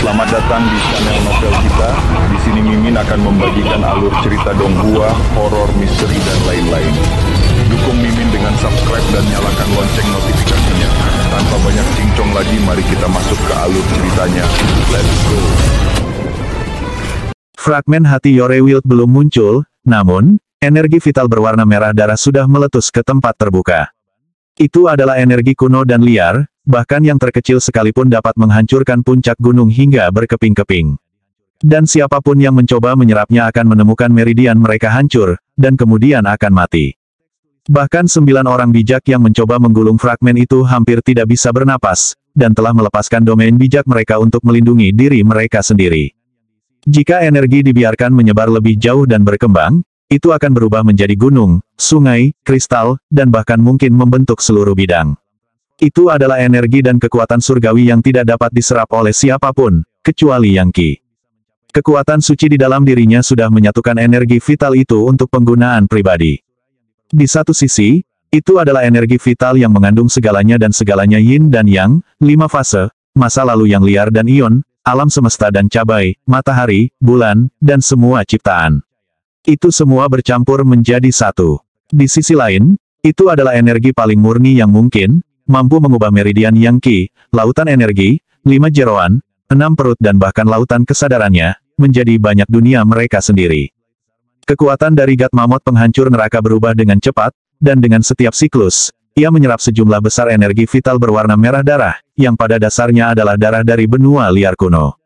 Selamat datang di channel novel kita. Di sini Mimin akan membagikan alur cerita Donghua, horor, misteri, dan lain-lain. Dukung Mimin dengan subscribe dan nyalakan lonceng notifikasinya. Tanpa banyak cincong lagi, mari kita masuk ke alur ceritanya. Let's go! Fragmen hati Yorewild belum muncul, namun, energi vital berwarna merah darah sudah meletus ke tempat terbuka. Itu adalah energi kuno dan liar, bahkan yang terkecil sekalipun dapat menghancurkan puncak gunung hingga berkeping-keping. Dan siapapun yang mencoba menyerapnya akan menemukan meridian mereka hancur, dan kemudian akan mati. Bahkan 9 orang bijak yang mencoba menggulung fragmen itu hampir tidak bisa bernapas, dan telah melepaskan domain bijak mereka untuk melindungi diri mereka sendiri. Jika energi dibiarkan menyebar lebih jauh dan berkembang, itu akan berubah menjadi gunung, sungai, kristal, dan bahkan mungkin membentuk seluruh bidang. Itu adalah energi dan kekuatan surgawi yang tidak dapat diserap oleh siapapun, kecuali Yang Qi. Kekuatan suci di dalam dirinya sudah menyatukan energi vital itu untuk penggunaan pribadi. Di satu sisi, itu adalah energi vital yang mengandung segalanya dan segalanya yin dan yang, 5 fase, masa lalu yang liar dan ion, alam semesta dan cabai, matahari, bulan, dan semua ciptaan. Itu semua bercampur menjadi satu. Di sisi lain, itu adalah energi paling murni yang mungkin, mampu mengubah meridian Yang Qi, lautan energi, 5 jeroan, 6 perut dan bahkan lautan kesadarannya, menjadi banyak dunia mereka sendiri. Kekuatan dari Gat Mammoth penghancur neraka berubah dengan cepat, dan dengan setiap siklus, ia menyerap sejumlah besar energi vital berwarna merah darah, yang pada dasarnya adalah darah dari benua liar kuno.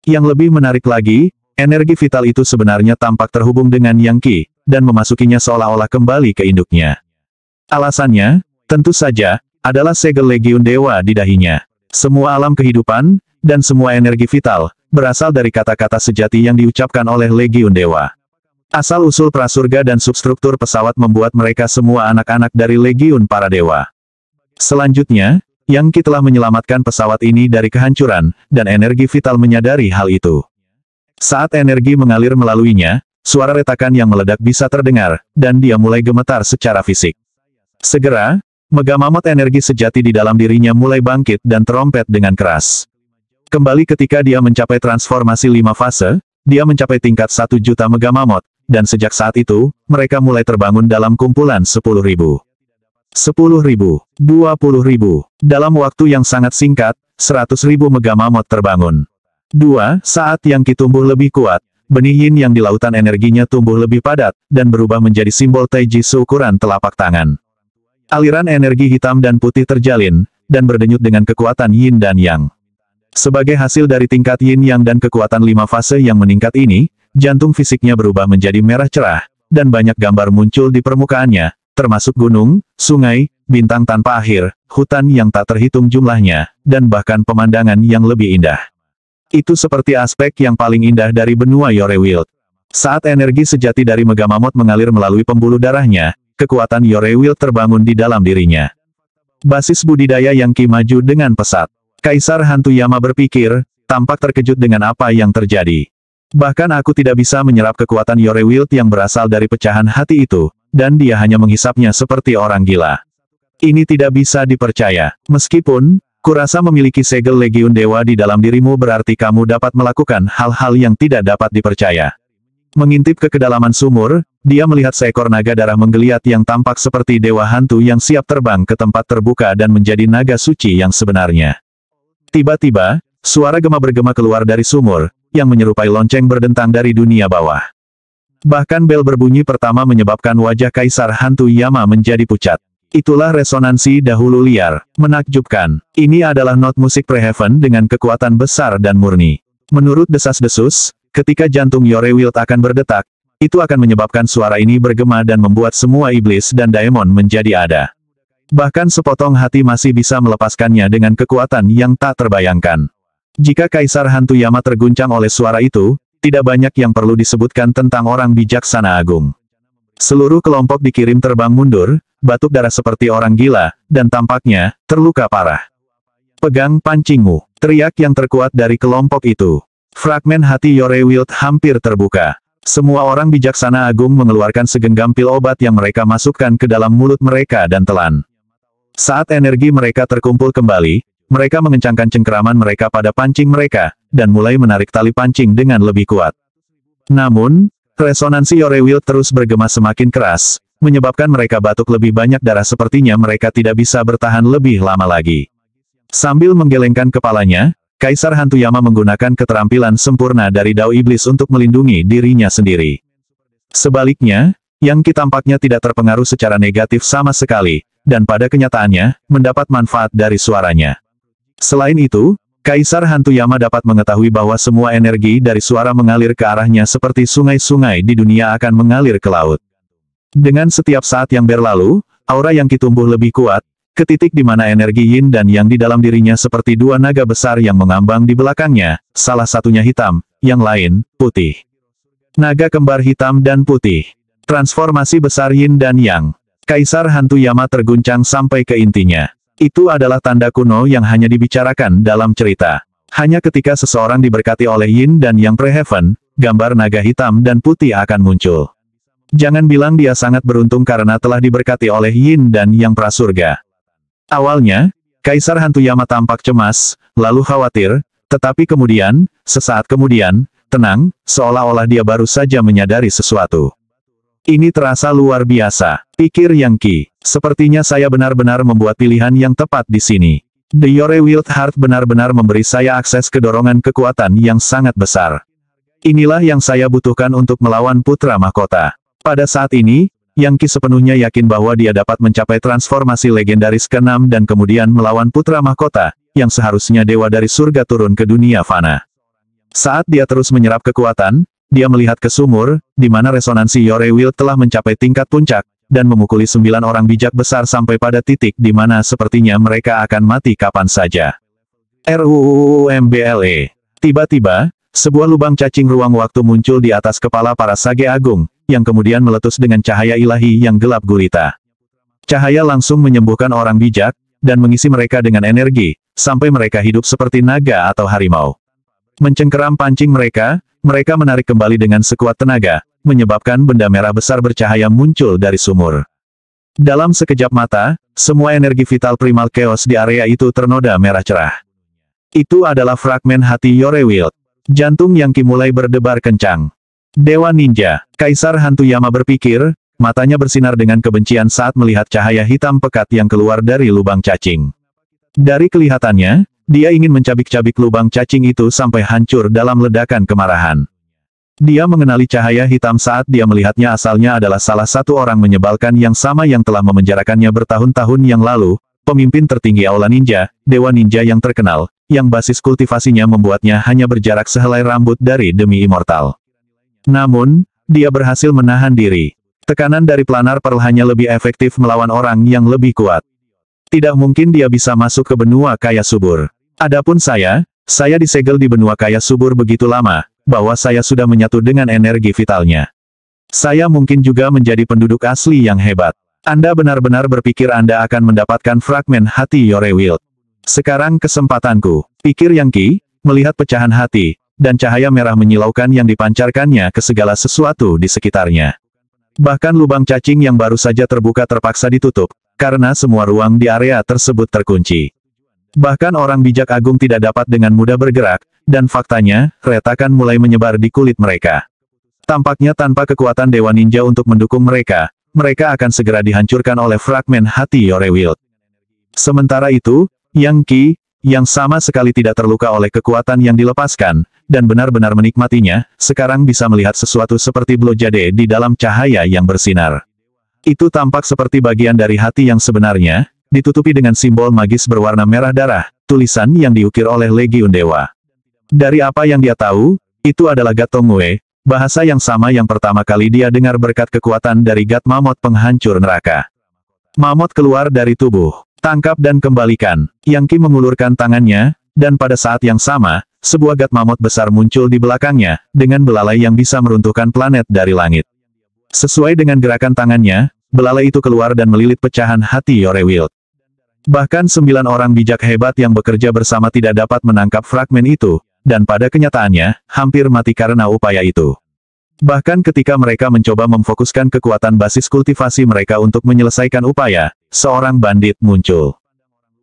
Yang lebih menarik lagi, energi vital itu sebenarnya tampak terhubung dengan Yang Qi, dan memasukinya seolah-olah kembali ke induknya. Alasannya, tentu saja, adalah segel legiun dewa di dahinya. Semua alam kehidupan, dan semua energi vital, berasal dari kata-kata sejati yang diucapkan oleh legiun dewa. Asal-usul prasurga dan substruktur pesawat membuat mereka semua anak-anak dari legiun para dewa. Selanjutnya, Yang Qi telah menyelamatkan pesawat ini dari kehancuran, dan energi vital menyadari hal itu. Saat energi mengalir melaluinya, suara retakan yang meledak bisa terdengar, dan dia mulai gemetar secara fisik. Segera, Mega Mammoth energi sejati di dalam dirinya mulai bangkit dan terompet dengan keras. Kembali ketika dia mencapai transformasi 5 fase, dia mencapai tingkat 1 juta Mega Mammoth, dan sejak saat itu, mereka mulai terbangun dalam kumpulan 10.000. 10.000, 20.000, dalam waktu yang sangat singkat, 100.000 Mega Mammoth terbangun. Saat Yang Qi tumbuh lebih kuat, benih yin yang di lautan energinya tumbuh lebih padat, dan berubah menjadi simbol Taiji seukuran telapak tangan. Aliran energi hitam dan putih terjalin, dan berdenyut dengan kekuatan yin dan yang. Sebagai hasil dari tingkat yin yang dan kekuatan 5 fase yang meningkat ini, jantung fisiknya berubah menjadi merah cerah, dan banyak gambar muncul di permukaannya, termasuk gunung, sungai, bintang tanpa akhir, hutan yang tak terhitung jumlahnya, dan bahkan pemandangan yang lebih indah. Itu seperti aspek yang paling indah dari benua Yorewild. Saat energi sejati dari Mega Mammoth mengalir melalui pembuluh darahnya, kekuatan Yorewild terbangun di dalam dirinya. Basis budidaya Yang Qi maju dengan pesat. Kaisar Hantu Yama berpikir, tampak terkejut dengan apa yang terjadi. Bahkan aku tidak bisa menyerap kekuatan Yorewild yang berasal dari pecahan hati itu, dan dia hanya menghisapnya seperti orang gila. Ini tidak bisa dipercaya. Meskipun, kurasa memiliki segel legiun dewa di dalam dirimu berarti kamu dapat melakukan hal-hal yang tidak dapat dipercaya. Mengintip ke kedalaman sumur, dia melihat seekor naga darah menggeliat yang tampak seperti dewa hantu yang siap terbang ke tempat terbuka dan menjadi naga suci yang sebenarnya. Tiba-tiba, suara gema-bergema keluar dari sumur, yang menyerupai lonceng berdentang dari dunia bawah. Bahkan bel berbunyi pertama menyebabkan wajah Kaisar Hantu Yama menjadi pucat. Itulah resonansi dahulu liar, menakjubkan. Ini adalah not musik Preheaven dengan kekuatan besar dan murni. Menurut desas-desus, ketika jantung Yorewild akan berdetak, itu akan menyebabkan suara ini bergema dan membuat semua iblis dan daemon menjadi ada. Bahkan sepotong hati masih bisa melepaskannya dengan kekuatan yang tak terbayangkan. Jika Kaisar Hantu Yama terguncang oleh suara itu, tidak banyak yang perlu disebutkan tentang orang bijaksana agung. Seluruh kelompok dikirim terbang mundur, batuk darah seperti orang gila, dan tampaknya, terluka parah. Pegang pancingmu, teriak yang terkuat dari kelompok itu. Fragmen hati Yorewild hampir terbuka. Semua orang bijaksana agung mengeluarkan segenggam pil obat yang mereka masukkan ke dalam mulut mereka dan telan. Saat energi mereka terkumpul kembali, mereka mengencangkan cengkeraman mereka pada pancing mereka, dan mulai menarik tali pancing dengan lebih kuat. Namun, resonansi Yorewild terus bergema semakin keras, menyebabkan mereka batuk lebih banyak darah, sepertinya mereka tidak bisa bertahan lebih lama lagi. Sambil menggelengkan kepalanya, Kaisar Hantu Yama menggunakan keterampilan sempurna dari Dao Iblis untuk melindungi dirinya sendiri. Sebaliknya, Yang Qi tampaknya tidak terpengaruh secara negatif sama sekali, dan pada kenyataannya, mendapat manfaat dari suaranya. Selain itu, Kaisar Hantu Yama dapat mengetahui bahwa semua energi dari suara mengalir ke arahnya seperti sungai-sungai di dunia akan mengalir ke laut. Dengan setiap saat yang berlalu, aura Yang Qi tumbuh lebih kuat, ke titik di mana energi yin dan yang di dalam dirinya seperti dua naga besar yang mengambang di belakangnya, salah satunya hitam, yang lain, putih. Naga kembar hitam dan putih. Transformasi besar yin dan yang. Kaisar Hantu Yama terguncang sampai ke intinya. Itu adalah tanda kuno yang hanya dibicarakan dalam cerita. Hanya ketika seseorang diberkati oleh yin dan yang pre-heaven, gambar naga hitam dan putih akan muncul. Jangan bilang dia sangat beruntung karena telah diberkati oleh yin dan yang prasurga. Awalnya, Kaisar Hantu Yama tampak cemas, lalu khawatir, tetapi kemudian, sesaat kemudian, tenang, seolah-olah dia baru saja menyadari sesuatu. Ini terasa luar biasa, pikir Yang Qi. Sepertinya saya benar-benar membuat pilihan yang tepat di sini. The Yorewild Heart benar-benar memberi saya akses ke dorongan kekuatan yang sangat besar. Inilah yang saya butuhkan untuk melawan Putra Mahkota. Pada saat ini, Yang Qi sepenuhnya yakin bahwa dia dapat mencapai transformasi legendaris ke-6 dan kemudian melawan Putra Mahkota, yang seharusnya dewa dari surga turun ke dunia fana. Saat dia terus menyerap kekuatan, dia melihat ke sumur, di mana resonansi Yorewild telah mencapai tingkat puncak, dan memukuli 9 orang bijak besar sampai pada titik di mana sepertinya mereka akan mati kapan saja. RUUMBLE. Tiba-tiba, sebuah lubang cacing ruang waktu muncul di atas kepala para Sage Agung, yang kemudian meletus dengan cahaya ilahi yang gelap gulita. Cahaya langsung menyembuhkan orang bijak, dan mengisi mereka dengan energi, sampai mereka hidup seperti naga atau harimau. Mencengkeram pancing mereka menarik kembali dengan sekuat tenaga, menyebabkan benda merah besar bercahaya muncul dari sumur. Dalam sekejap mata, semua energi vital primal chaos di area itu ternoda merah cerah. Itu adalah fragmen hati Yorewild. Jantung Yang Qi mulai berdebar kencang. Dewa Ninja, Kaisar Hantu Yama berpikir, matanya bersinar dengan kebencian saat melihat cahaya hitam pekat yang keluar dari lubang cacing. Dari kelihatannya, dia ingin mencabik-cabik lubang cacing itu sampai hancur dalam ledakan kemarahan. Dia mengenali cahaya hitam saat dia melihatnya, asalnya adalah salah satu orang menyebalkan yang sama yang telah memenjarakannya bertahun-tahun yang lalu, pemimpin tertinggi Aula Ninja, Dewa Ninja yang terkenal, yang basis kultivasinya membuatnya hanya berjarak sehelai rambut dari demi immortal. Namun, dia berhasil menahan diri. Tekanan dari planar Pearl hanya lebih efektif melawan orang yang lebih kuat. Tidak mungkin dia bisa masuk ke benua kaya subur. Adapun saya disegel di benua kaya subur begitu lama, bahwa saya sudah menyatu dengan energi vitalnya. Saya mungkin juga menjadi penduduk asli yang hebat. Anda benar-benar berpikir Anda akan mendapatkan fragmen hati Yorewild. Sekarang kesempatanku, pikir Yang Qi, melihat pecahan hati, dan cahaya merah menyilaukan yang dipancarkannya ke segala sesuatu di sekitarnya. Bahkan lubang cacing yang baru saja terbuka terpaksa ditutup, karena semua ruang di area tersebut terkunci. Bahkan orang bijak agung tidak dapat dengan mudah bergerak, dan faktanya, retakan mulai menyebar di kulit mereka. Tampaknya tanpa kekuatan Dewa Ninja untuk mendukung mereka akan segera dihancurkan oleh fragmen hati Yorewild. Sementara itu, Yang Qi, yang sama sekali tidak terluka oleh kekuatan yang dilepaskan, dan benar-benar menikmatinya, sekarang bisa melihat sesuatu seperti blojade di dalam cahaya yang bersinar. Itu tampak seperti bagian dari hati yang sebenarnya, ditutupi dengan simbol magis berwarna merah darah, tulisan yang diukir oleh Legiun Dewa. Dari apa yang dia tahu, itu adalah Gatongwe, bahasa yang sama yang pertama kali dia dengar berkat kekuatan dari Gat Mammoth penghancur neraka. Mammoth keluar dari tubuh, tangkap dan kembalikan. Yang Qi mengulurkan tangannya, dan pada saat yang sama, sebuah Gat Mammoth besar muncul di belakangnya, dengan belalai yang bisa meruntuhkan planet dari langit. Sesuai dengan gerakan tangannya, belalai itu keluar dan melilit pecahan hati Yorewild. Bahkan 9 orang bijak hebat yang bekerja bersama tidak dapat menangkap fragmen itu, dan pada kenyataannya, hampir mati karena upaya itu. Bahkan ketika mereka mencoba memfokuskan kekuatan basis kultivasi mereka untuk menyelesaikan upaya, seorang bandit muncul.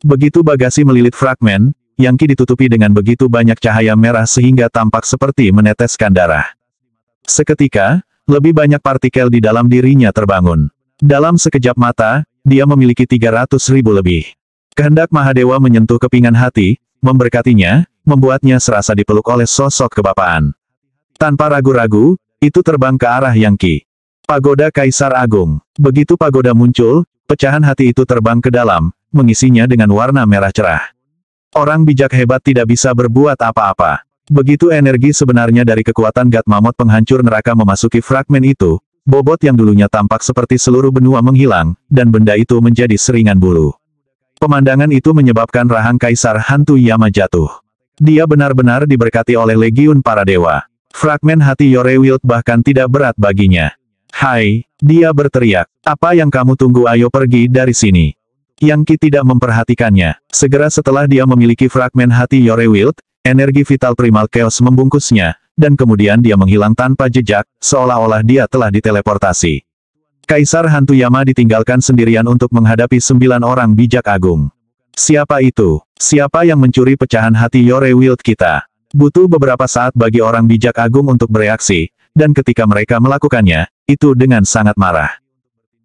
Begitu bagasi melilit fragmen, Yang Qi ditutupi dengan begitu banyak cahaya merah sehingga tampak seperti meneteskan darah. Seketika, lebih banyak partikel di dalam dirinya terbangun. Dalam sekejap mata, dia memiliki 300.000 lebih. Kehendak Mahadewa menyentuh kepingan hati, memberkatinya, membuatnya serasa dipeluk oleh sosok kebapaan. Tanpa ragu-ragu, itu terbang ke arah Yang Qi. Pagoda Kaisar Agung. Begitu pagoda muncul, pecahan hati itu terbang ke dalam, mengisinya dengan warna merah cerah. Orang bijak hebat tidak bisa berbuat apa-apa. Begitu energi sebenarnya dari kekuatan God Mammoth penghancur neraka memasuki fragmen itu, bobot yang dulunya tampak seperti seluruh benua menghilang, dan benda itu menjadi seringan bulu. Pemandangan itu menyebabkan rahang Kaisar Hantu Yama jatuh. Dia benar-benar diberkati oleh legiun para dewa. Fragmen hati Yorewild bahkan tidak berat baginya. "Hai," dia berteriak. "Apa yang kamu tunggu? Ayo pergi dari sini." Yang Qi tidak memperhatikannya. Segera setelah dia memiliki fragmen hati Yorewild, energi vital primal chaos membungkusnya, dan kemudian dia menghilang tanpa jejak, seolah-olah dia telah diteleportasi. Kaisar Hantu Yama ditinggalkan sendirian untuk menghadapi 9 orang bijak agung. Siapa itu? Siapa yang mencuri pecahan hati Yorewild kita? Butuh beberapa saat bagi orang bijak agung untuk bereaksi, dan ketika mereka melakukannya, itu dengan sangat marah.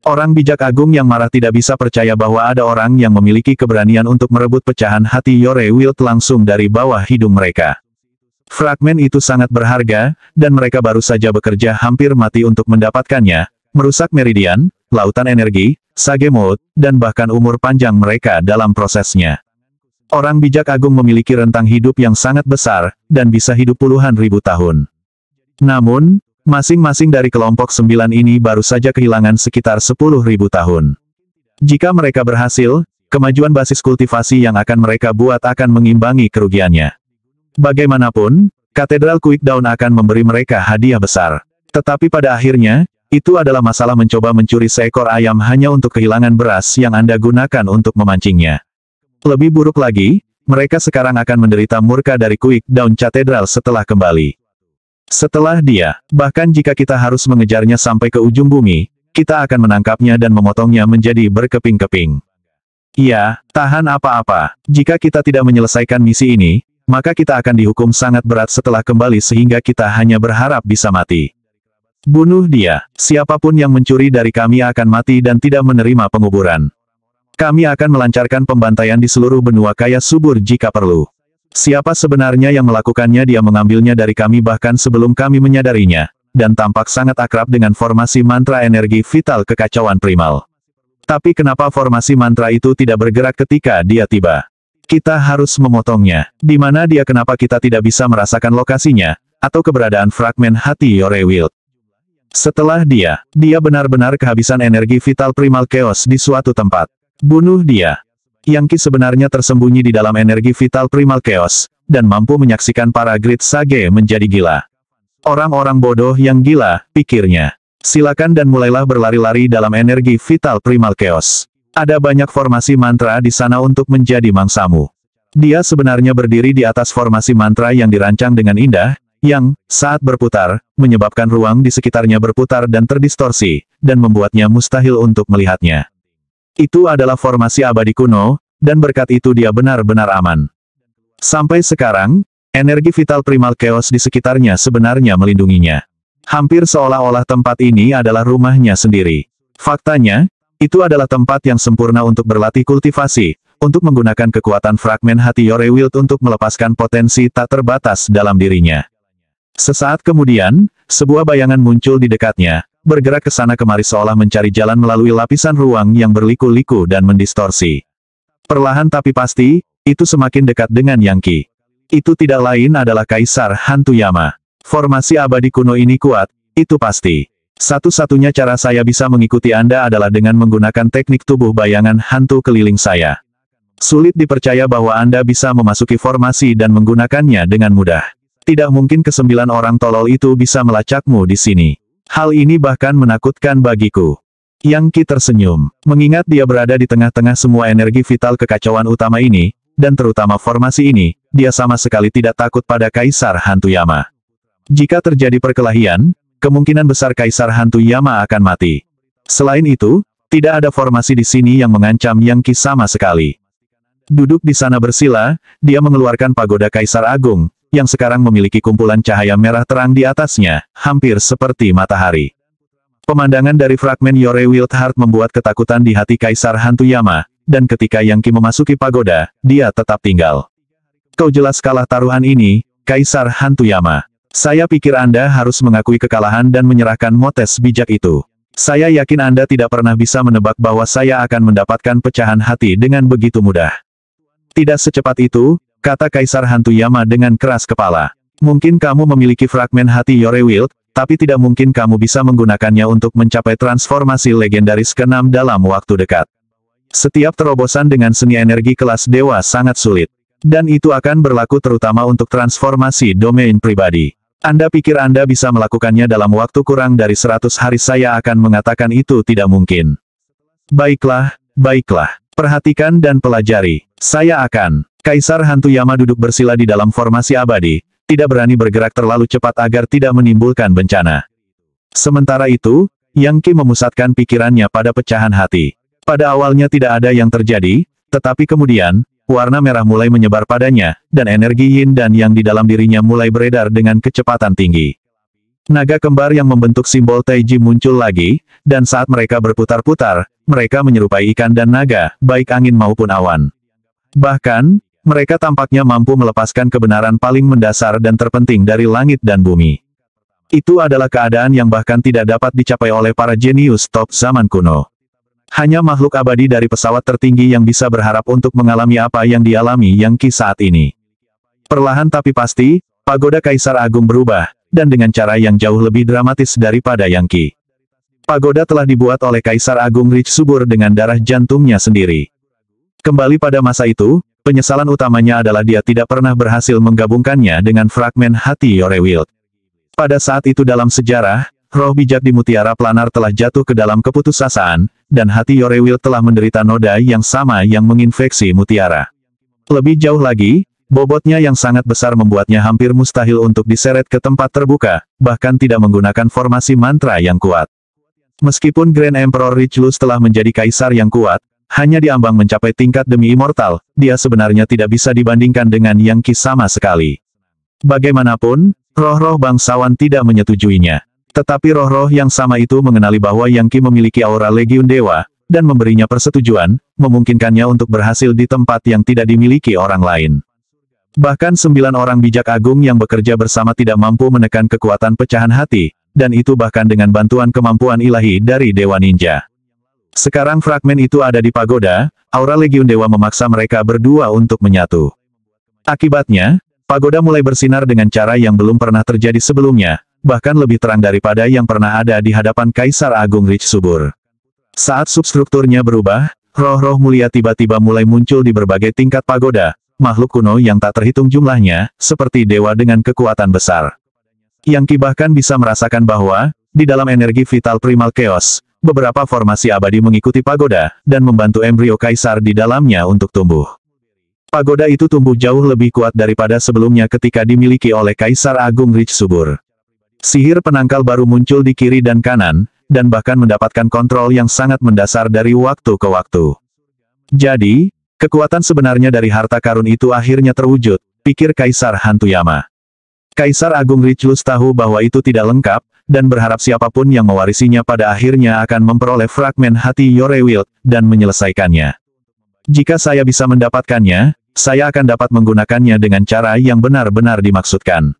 Orang bijak agung yang marah tidak bisa percaya bahwa ada orang yang memiliki keberanian untuk merebut pecahan hati Yorewild langsung dari bawah hidung mereka. Fragmen itu sangat berharga, dan mereka baru saja bekerja hampir mati untuk mendapatkannya, merusak meridian, lautan energi, sage mode, dan bahkan umur panjang mereka dalam prosesnya. Orang bijak agung memiliki rentang hidup yang sangat besar, dan bisa hidup puluhan ribu tahun. Namun, masing-masing dari kelompok 9 ini baru saja kehilangan sekitar 10.000 tahun. Jika mereka berhasil, kemajuan basis kultivasi yang akan mereka buat akan mengimbangi kerugiannya. Bagaimanapun, Katedral Quickdown akan memberi mereka hadiah besar. Tetapi pada akhirnya, itu adalah masalah mencoba mencuri seekor ayam hanya untuk kehilangan beras yang Anda gunakan untuk memancingnya. Lebih buruk lagi, mereka sekarang akan menderita murka dari Quickdown Cathedral setelah kembali. Setelah dia, bahkan jika kita harus mengejarnya sampai ke ujung bumi, kita akan menangkapnya dan memotongnya menjadi berkeping-keping. Ya, tahan apa-apa. Jika kita tidak menyelesaikan misi ini, maka kita akan dihukum sangat berat setelah kembali sehingga kita hanya berharap bisa mati. Bunuh dia. Siapapun yang mencuri dari kami akan mati dan tidak menerima penguburan. Kami akan melancarkan pembantaian di seluruh benua kaya subur jika perlu. Siapa sebenarnya yang melakukannya? Dia mengambilnya dari kami bahkan sebelum kami menyadarinya, dan tampak sangat akrab dengan formasi mantra energi vital kekacauan primal. Tapi kenapa formasi mantra itu tidak bergerak ketika dia tiba? Kita harus memotongnya. Di mana dia? Kenapa kita tidak bisa merasakan lokasinya, atau keberadaan fragmen hati Yorewild? Setelah dia benar-benar kehabisan energi vital primal chaos di suatu tempat. Bunuh dia. Yang Qi sebenarnya tersembunyi di dalam energi vital primal chaos, dan mampu menyaksikan para grid sage menjadi gila. Orang-orang bodoh yang gila, pikirnya. Silakan dan mulailah berlari-lari dalam energi vital primal chaos. Ada banyak formasi mantra di sana untuk menjadi mangsamu. Dia sebenarnya berdiri di atas formasi mantra yang dirancang dengan indah, yang, saat berputar, menyebabkan ruang di sekitarnya berputar dan terdistorsi, dan membuatnya mustahil untuk melihatnya. Itu adalah formasi abadi kuno, dan berkat itu dia benar-benar aman. Sampai sekarang, energi vital primal chaos di sekitarnya sebenarnya melindunginya. Hampir seolah-olah tempat ini adalah rumahnya sendiri. Faktanya, itu adalah tempat yang sempurna untuk berlatih kultivasi, untuk menggunakan kekuatan fragmen hati Yorewild untuk melepaskan potensi tak terbatas dalam dirinya. Sesaat kemudian, sebuah bayangan muncul di dekatnya, bergerak ke sana kemari seolah mencari jalan melalui lapisan ruang yang berliku-liku dan mendistorsi. Perlahan tapi pasti, itu semakin dekat dengan Yang Qi. Itu tidak lain adalah Kaisar Hantu Yama. Formasi abadi kuno ini kuat, itu pasti. Satu-satunya cara saya bisa mengikuti Anda adalah dengan menggunakan teknik tubuh bayangan hantu keliling saya. Sulit dipercaya bahwa Anda bisa memasuki formasi dan menggunakannya dengan mudah. Tidak mungkin ke-9 orang tolol itu bisa melacakmu di sini. Hal ini bahkan menakutkan bagiku. Yang Qi tersenyum, mengingat dia berada di tengah-tengah semua energi vital kekacauan utama ini, dan terutama formasi ini, dia sama sekali tidak takut pada Kaisar Hantu Yama. Jika terjadi perkelahian, kemungkinan besar Kaisar Hantu Yama akan mati. Selain itu, tidak ada formasi di sini yang mengancam Yang Qi sama sekali. Duduk di sana bersila, dia mengeluarkan pagoda Kaisar Agung, yang sekarang memiliki kumpulan cahaya merah terang di atasnya, hampir seperti matahari. Pemandangan dari fragmen Yore Wild Heart membuat ketakutan di hati Kaisar Hantu Yama, dan ketika Yang Qi memasuki pagoda, dia tetap tinggal. Kau jelas kalah taruhan ini, Kaisar Hantu Yama. Saya pikir Anda harus mengakui kekalahan dan menyerahkan motes bijak itu. Saya yakin Anda tidak pernah bisa menebak bahwa saya akan mendapatkan pecahan hati dengan begitu mudah. Tidak secepat itu, kata Kaisar Hantu Yama dengan keras kepala. Mungkin kamu memiliki fragmen hati Yore Wild, tapi tidak mungkin kamu bisa menggunakannya untuk mencapai transformasi legendaris ke-6 dalam waktu dekat. Setiap terobosan dengan seni energi kelas dewa sangat sulit. Dan itu akan berlaku terutama untuk transformasi domain pribadi. Anda pikir Anda bisa melakukannya dalam waktu kurang dari 100 hari? Saya akan mengatakan itu tidak mungkin. Baiklah, baiklah. Perhatikan dan pelajari. Saya akan. Kaisar Hantu Yama duduk bersila di dalam formasi abadi, tidak berani bergerak terlalu cepat agar tidak menimbulkan bencana. Sementara itu, Yang Qi memusatkan pikirannya pada pecahan hati. Pada awalnya tidak ada yang terjadi, tetapi kemudian, warna merah mulai menyebar padanya, dan energi yin dan yang di dalam dirinya mulai beredar dengan kecepatan tinggi. Naga kembar yang membentuk simbol Taiji muncul lagi, dan saat mereka berputar-putar, mereka menyerupai ikan dan naga, baik angin maupun awan. Bahkan, mereka tampaknya mampu melepaskan kebenaran paling mendasar dan terpenting dari langit dan bumi. Itu adalah keadaan yang bahkan tidak dapat dicapai oleh para jenius top zaman kuno. Hanya makhluk abadi dari pesawat tertinggi yang bisa berharap untuk mengalami apa yang dialami Yang Qi saat ini. Perlahan tapi pasti, pagoda Kaisar Agung berubah, dan dengan cara yang jauh lebih dramatis daripada Yang Qi. Pagoda telah dibuat oleh Kaisar Agung Rich subur dengan darah jantungnya sendiri. Kembali pada masa itu, penyesalan utamanya adalah dia tidak pernah berhasil menggabungkannya dengan fragmen hati Yore Wild. Pada saat itu dalam sejarah, roh bijak di mutiara planar telah jatuh ke dalam keputusasaan, dan hati Yore Wild telah menderita noda yang sama yang menginfeksi mutiara. Lebih jauh lagi, bobotnya yang sangat besar membuatnya hampir mustahil untuk diseret ke tempat terbuka, bahkan tidak menggunakan formasi mantra yang kuat. Meskipun Grand Emperor Richelieu telah menjadi kaisar yang kuat, hanya diambang mencapai tingkat demi immortal, dia sebenarnya tidak bisa dibandingkan dengan Yang Qi sama sekali. Bagaimanapun, roh-roh bangsawan tidak menyetujuinya. Tetapi roh-roh yang sama itu mengenali bahwa Yang Qi memiliki aura Legiun Dewa, dan memberinya persetujuan, memungkinkannya untuk berhasil di tempat yang tidak dimiliki orang lain. Bahkan 9 orang bijak agung yang bekerja bersama tidak mampu menekan kekuatan pecahan hati, dan itu bahkan dengan bantuan kemampuan ilahi dari Dewa Ninja. Sekarang fragmen itu ada di pagoda, aura Legiun Dewa memaksa mereka berdua untuk menyatu. Akibatnya, pagoda mulai bersinar dengan cara yang belum pernah terjadi sebelumnya, bahkan lebih terang daripada yang pernah ada di hadapan Kaisar Agung Rich subur. Saat substrukturnya berubah, roh-roh mulia tiba-tiba mulai muncul di berbagai tingkat pagoda, makhluk kuno yang tak terhitung jumlahnya, seperti dewa dengan kekuatan besar. Yang Qi bahkan bisa merasakan bahwa, di dalam energi vital primal chaos, beberapa formasi abadi mengikuti pagoda, dan membantu embrio kaisar di dalamnya untuk tumbuh. Pagoda itu tumbuh jauh lebih kuat daripada sebelumnya ketika dimiliki oleh Kaisar Agung Rich subur. Sihir penangkal baru muncul di kiri dan kanan, dan bahkan mendapatkan kontrol yang sangat mendasar dari waktu ke waktu. Jadi, kekuatan sebenarnya dari harta karun itu akhirnya terwujud, pikir Kaisar Hantu Yama. Kaisar Agung Richelieu tahu bahwa itu tidak lengkap, dan berharap siapapun yang mewarisinya pada akhirnya akan memperoleh fragmen hati Yore Wild, dan menyelesaikannya. Jika saya bisa mendapatkannya, saya akan dapat menggunakannya dengan cara yang benar-benar dimaksudkan.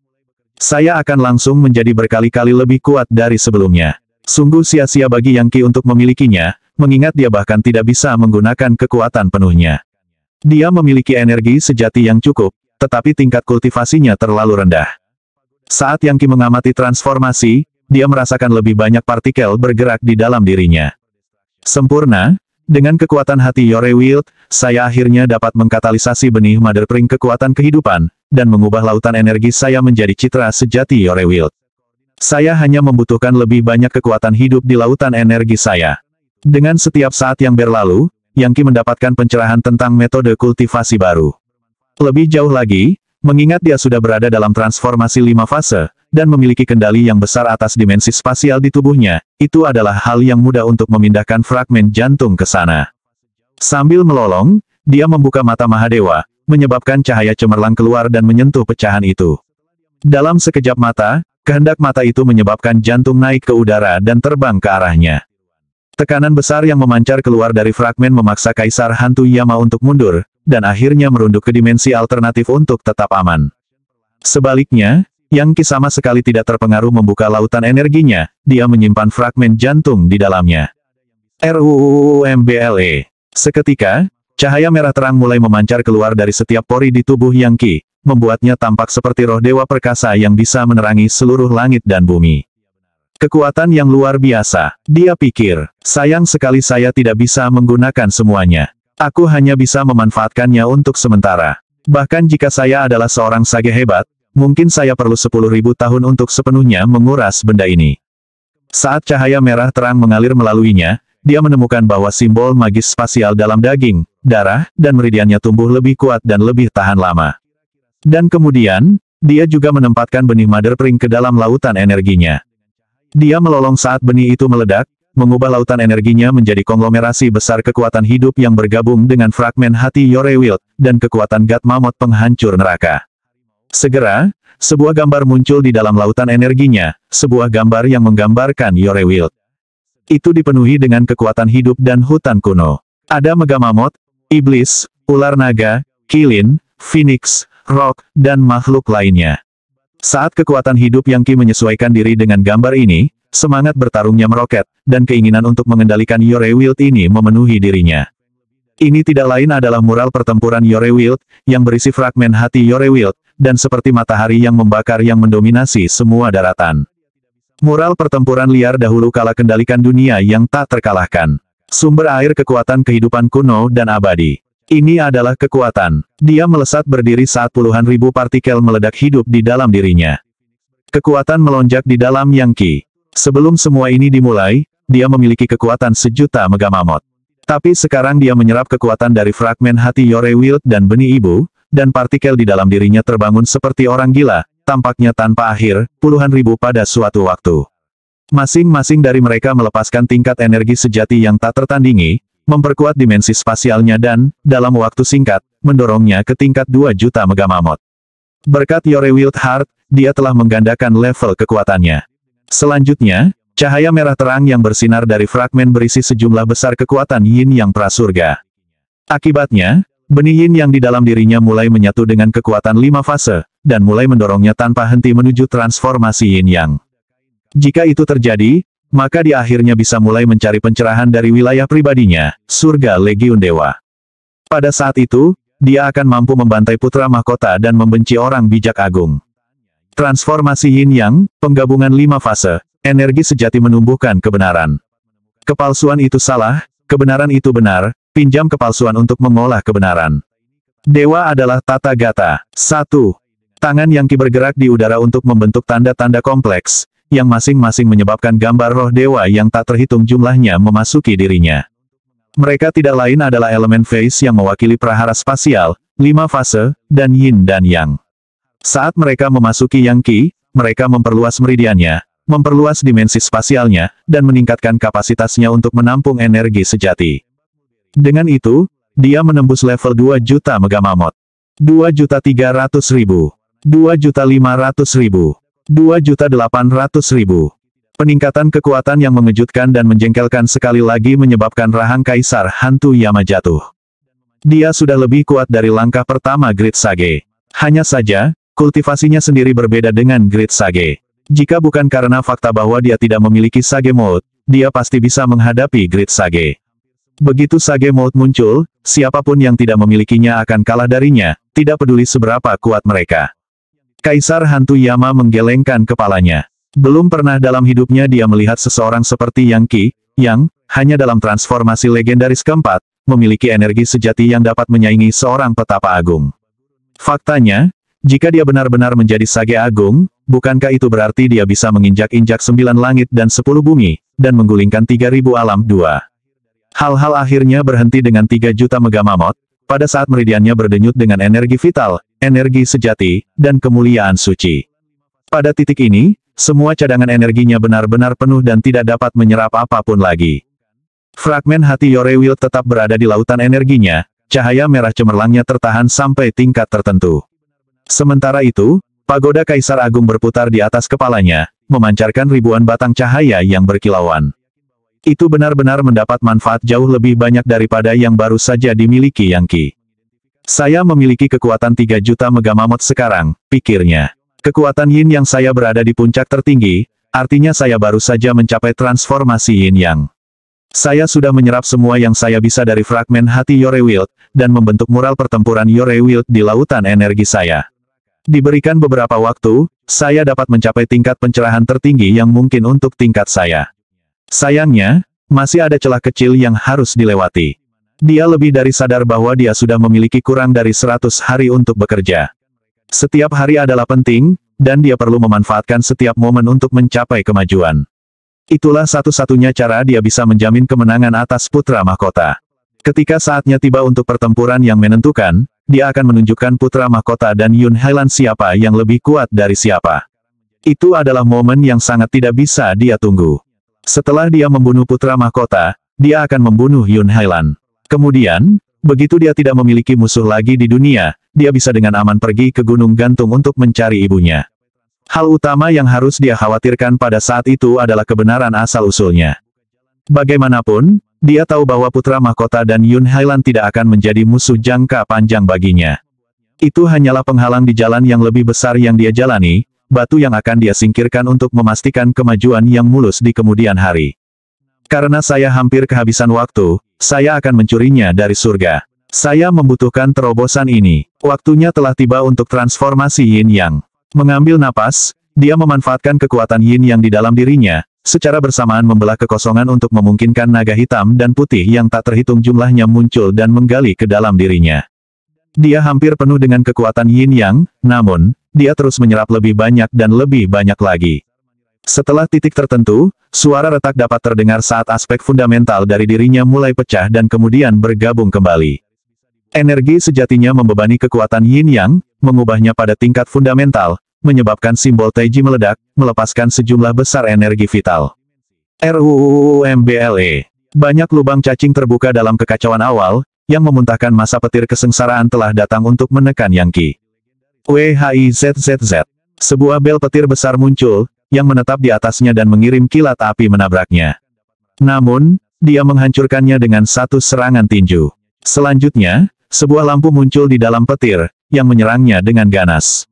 Saya akan langsung menjadi berkali-kali lebih kuat dari sebelumnya. Sungguh sia-sia bagi Yang Qi untuk memilikinya, mengingat dia bahkan tidak bisa menggunakan kekuatan penuhnya. Dia memiliki energi sejati yang cukup, tetapi tingkat kultivasinya terlalu rendah. Saat Yang Qi mengamati transformasi, dia merasakan lebih banyak partikel bergerak di dalam dirinya. Sempurna, dengan kekuatan hati Yore Wild, saya akhirnya dapat mengkatalisasi benih Motherpring kekuatan kehidupan, dan mengubah lautan energi saya menjadi citra sejati Yore Wild. Saya hanya membutuhkan lebih banyak kekuatan hidup di lautan energi saya. Dengan setiap saat yang berlalu, Yang Qi mendapatkan pencerahan tentang metode kultivasi baru. Lebih jauh lagi, mengingat dia sudah berada dalam transformasi 5 fase, dan memiliki kendali yang besar atas dimensi spasial di tubuhnya, itu adalah hal yang mudah untuk memindahkan fragmen jantung ke sana. Sambil melolong, dia membuka mata Mahadewa, menyebabkan cahaya cemerlang keluar dan menyentuh pecahan itu. Dalam sekejap mata, kehendak mata itu menyebabkan jantung naik ke udara dan terbang ke arahnya. Tekanan besar yang memancar keluar dari fragmen memaksa Kaisar Hantu Yama untuk mundur, dan akhirnya merunduk ke dimensi alternatif untuk tetap aman. Sebaliknya, Yang Qi sama sekali tidak terpengaruh membuka lautan energinya, dia menyimpan fragmen jantung di dalamnya. RUUMBLE. Seketika, cahaya merah terang mulai memancar keluar dari setiap pori di tubuh Yang Qi, membuatnya tampak seperti roh dewa perkasa yang bisa menerangi seluruh langit dan bumi. Kekuatan yang luar biasa, dia pikir. Sayang sekali saya tidak bisa menggunakan semuanya. Aku hanya bisa memanfaatkannya untuk sementara. Bahkan jika saya adalah seorang sage hebat, mungkin saya perlu 10.000 tahun untuk sepenuhnya menguras benda ini. Saat cahaya merah terang mengalir melaluinya, dia menemukan bahwa simbol magis spasial dalam daging, darah, dan meridiannya tumbuh lebih kuat dan lebih tahan lama. Dan kemudian, dia juga menempatkan benih Mother Pring ke dalam lautan energinya. Dia melolong saat benih itu meledak, mengubah lautan energinya menjadi konglomerasi besar kekuatan hidup yang bergabung dengan fragmen hati Yorewild, dan kekuatan God Mammoth penghancur neraka. Segera, sebuah gambar muncul di dalam lautan energinya, sebuah gambar yang menggambarkan Yorewild. Itu dipenuhi dengan kekuatan hidup dan hutan kuno. Ada Megamammoth, iblis, ular naga, kilin, phoenix, rock, dan makhluk lainnya. Saat kekuatan hidup Yang Qi menyesuaikan diri dengan gambar ini, semangat bertarungnya meroket, dan keinginan untuk mengendalikan Yorewild ini memenuhi dirinya. Ini tidak lain adalah mural pertempuran Yorewild, yang berisi fragmen hati Yorewild, dan seperti matahari yang membakar yang mendominasi semua daratan. Mural pertempuran liar dahulu kala kendalikan dunia yang tak terkalahkan. Sumber air kekuatan kehidupan kuno dan abadi. Ini adalah kekuatan. Dia melesat berdiri saat puluhan ribu partikel meledak hidup di dalam dirinya. Kekuatan melonjak di dalam Yang Qi. Sebelum semua ini dimulai, dia memiliki kekuatan 1.000.000 Megamammoth. Tapi sekarang dia menyerap kekuatan dari fragmen hati Yorewild dan benih ibu, dan partikel di dalam dirinya terbangun seperti orang gila, tampaknya tanpa akhir, puluhan ribu pada suatu waktu. Masing-masing dari mereka melepaskan tingkat energi sejati yang tak tertandingi, memperkuat dimensi spasialnya dan, dalam waktu singkat, mendorongnya ke tingkat 2.000.000 Megamammoth. Berkat Yorewild Heart, dia telah menggandakan level kekuatannya. Selanjutnya, cahaya merah terang yang bersinar dari fragmen berisi sejumlah besar kekuatan Yin Yang prasurga. Akibatnya, benih Yin Yang di dalam dirinya mulai menyatu dengan kekuatan 5 fase, dan mulai mendorongnya tanpa henti menuju transformasi Yin Yang. Jika itu terjadi, maka dia akhirnya bisa mulai mencari pencerahan dari wilayah pribadinya, surga Legiun Dewa. Pada saat itu, dia akan mampu membantai putra mahkota dan membenci orang bijak agung. Transformasi Yin Yang, penggabungan 5 fase, energi sejati menumbuhkan kebenaran. Kepalsuan itu salah, kebenaran itu benar, pinjam kepalsuan untuk mengolah kebenaran. Dewa adalah tata gata. 1. Tangan Yang Qi bergerak di udara untuk membentuk tanda-tanda kompleks, yang masing-masing menyebabkan gambar roh dewa yang tak terhitung jumlahnya memasuki dirinya. Mereka tidak lain adalah elemen phase yang mewakili prahara spasial, 5 fase, dan Yin dan Yang. Saat mereka memasuki Yang Qi, mereka memperluas meridiannya, memperluas dimensi spasialnya, dan meningkatkan kapasitasnya untuk menampung energi sejati. Dengan itu, dia menembus level 2.000.000 Megamammoth. 2.300.000. 2.500.000. 2.800.000. Peningkatan kekuatan yang mengejutkan dan menjengkelkan sekali lagi menyebabkan rahang Kaisar Hantu Yama jatuh. Dia sudah lebih kuat dari langkah pertama Great Sage. Hanya saja, kultivasinya sendiri berbeda dengan Great Sage. Jika bukan karena fakta bahwa dia tidak memiliki Sage Mode, dia pasti bisa menghadapi Great Sage. Begitu Sage Mode muncul, siapapun yang tidak memilikinya akan kalah darinya, tidak peduli seberapa kuat mereka. Kaisar Hantu Yama menggelengkan kepalanya. Belum pernah dalam hidupnya dia melihat seseorang seperti Yang Qi, yang, hanya dalam transformasi legendaris keempat, memiliki energi sejati yang dapat menyaingi seorang petapa agung. Faktanya, jika dia benar-benar menjadi Sage Agung, bukankah itu berarti dia bisa menginjak-injak 9 langit dan 10 bumi, dan menggulingkan 3.000 alam 2. Hal-hal akhirnya berhenti dengan 3.000.000 Megamammoth, pada saat meridiannya berdenyut dengan energi vital, energi sejati, dan kemuliaan suci. Pada titik ini, semua cadangan energinya benar-benar penuh dan tidak dapat menyerap apapun lagi. Fragmen hati Yorewild tetap berada di lautan energinya, cahaya merah cemerlangnya tertahan sampai tingkat tertentu. Sementara itu, pagoda Kaisar Agung berputar di atas kepalanya, memancarkan ribuan batang cahaya yang berkilauan. Itu benar-benar mendapat manfaat jauh lebih banyak daripada yang baru saja dimiliki Yang Qi. Saya memiliki kekuatan 3 juta megamamot sekarang, pikirnya. Kekuatan yin yang saya berada di puncak tertinggi, artinya saya baru saja mencapai transformasi yin yang. Saya sudah menyerap semua yang saya bisa dari fragmen hati Yorewild, dan membentuk mural pertempuran Yorewild di lautan energi saya. Diberikan beberapa waktu, saya dapat mencapai tingkat pencerahan tertinggi yang mungkin untuk tingkat saya. Sayangnya, masih ada celah kecil yang harus dilewati. Dia lebih dari sadar bahwa dia sudah memiliki kurang dari 100 hari untuk bekerja. Setiap hari adalah penting, dan dia perlu memanfaatkan setiap momen untuk mencapai kemajuan. Itulah satu-satunya cara dia bisa menjamin kemenangan atas putra mahkota. Ketika saatnya tiba untuk pertempuran yang menentukan, dia akan menunjukkan putra mahkota dan Yun Hailan siapa yang lebih kuat dari siapa. Itu adalah momen yang sangat tidak bisa dia tunggu. Setelah dia membunuh putra mahkota, dia akan membunuh Yun Hailan. Kemudian, begitu dia tidak memiliki musuh lagi di dunia, dia bisa dengan aman pergi ke Gunung Gantung untuk mencari ibunya. Hal utama yang harus dia khawatirkan pada saat itu adalah kebenaran asal-usulnya. Bagaimanapun, dia tahu bahwa putra mahkota dan Yun Hailan tidak akan menjadi musuh jangka panjang baginya. Itu hanyalah penghalang di jalan yang lebih besar yang dia jalani, batu yang akan dia singkirkan untuk memastikan kemajuan yang mulus di kemudian hari. Karena saya hampir kehabisan waktu, saya akan mencurinya dari surga. Saya membutuhkan terobosan ini. Waktunya telah tiba untuk transformasi Yin Yang. Mengambil napas, dia memanfaatkan kekuatan Yin Yang di dalam dirinya, secara bersamaan membelah kekosongan untuk memungkinkan naga hitam dan putih yang tak terhitung jumlahnya muncul dan menggali ke dalam dirinya. Dia hampir penuh dengan kekuatan Yin Yang, namun, dia terus menyerap lebih banyak dan lebih banyak lagi. Setelah titik tertentu, suara retak dapat terdengar saat aspek fundamental dari dirinya mulai pecah dan kemudian bergabung kembali. Energi sejatinya membebani kekuatan Yin Yang, mengubahnya pada tingkat fundamental, menyebabkan simbol Taiji meledak, melepaskan sejumlah besar energi vital. RUUMBLE. Banyak lubang cacing terbuka dalam kekacauan awal, yang memuntahkan masa petir kesengsaraan telah datang untuk menekan Yang Qi. WHIZZZ. Sebuah bel petir besar muncul, yang menetap di atasnya dan mengirim kilat api menabraknya. Namun, dia menghancurkannya dengan satu serangan tinju. Selanjutnya, sebuah lampu muncul di dalam petir, yang menyerangnya dengan ganas.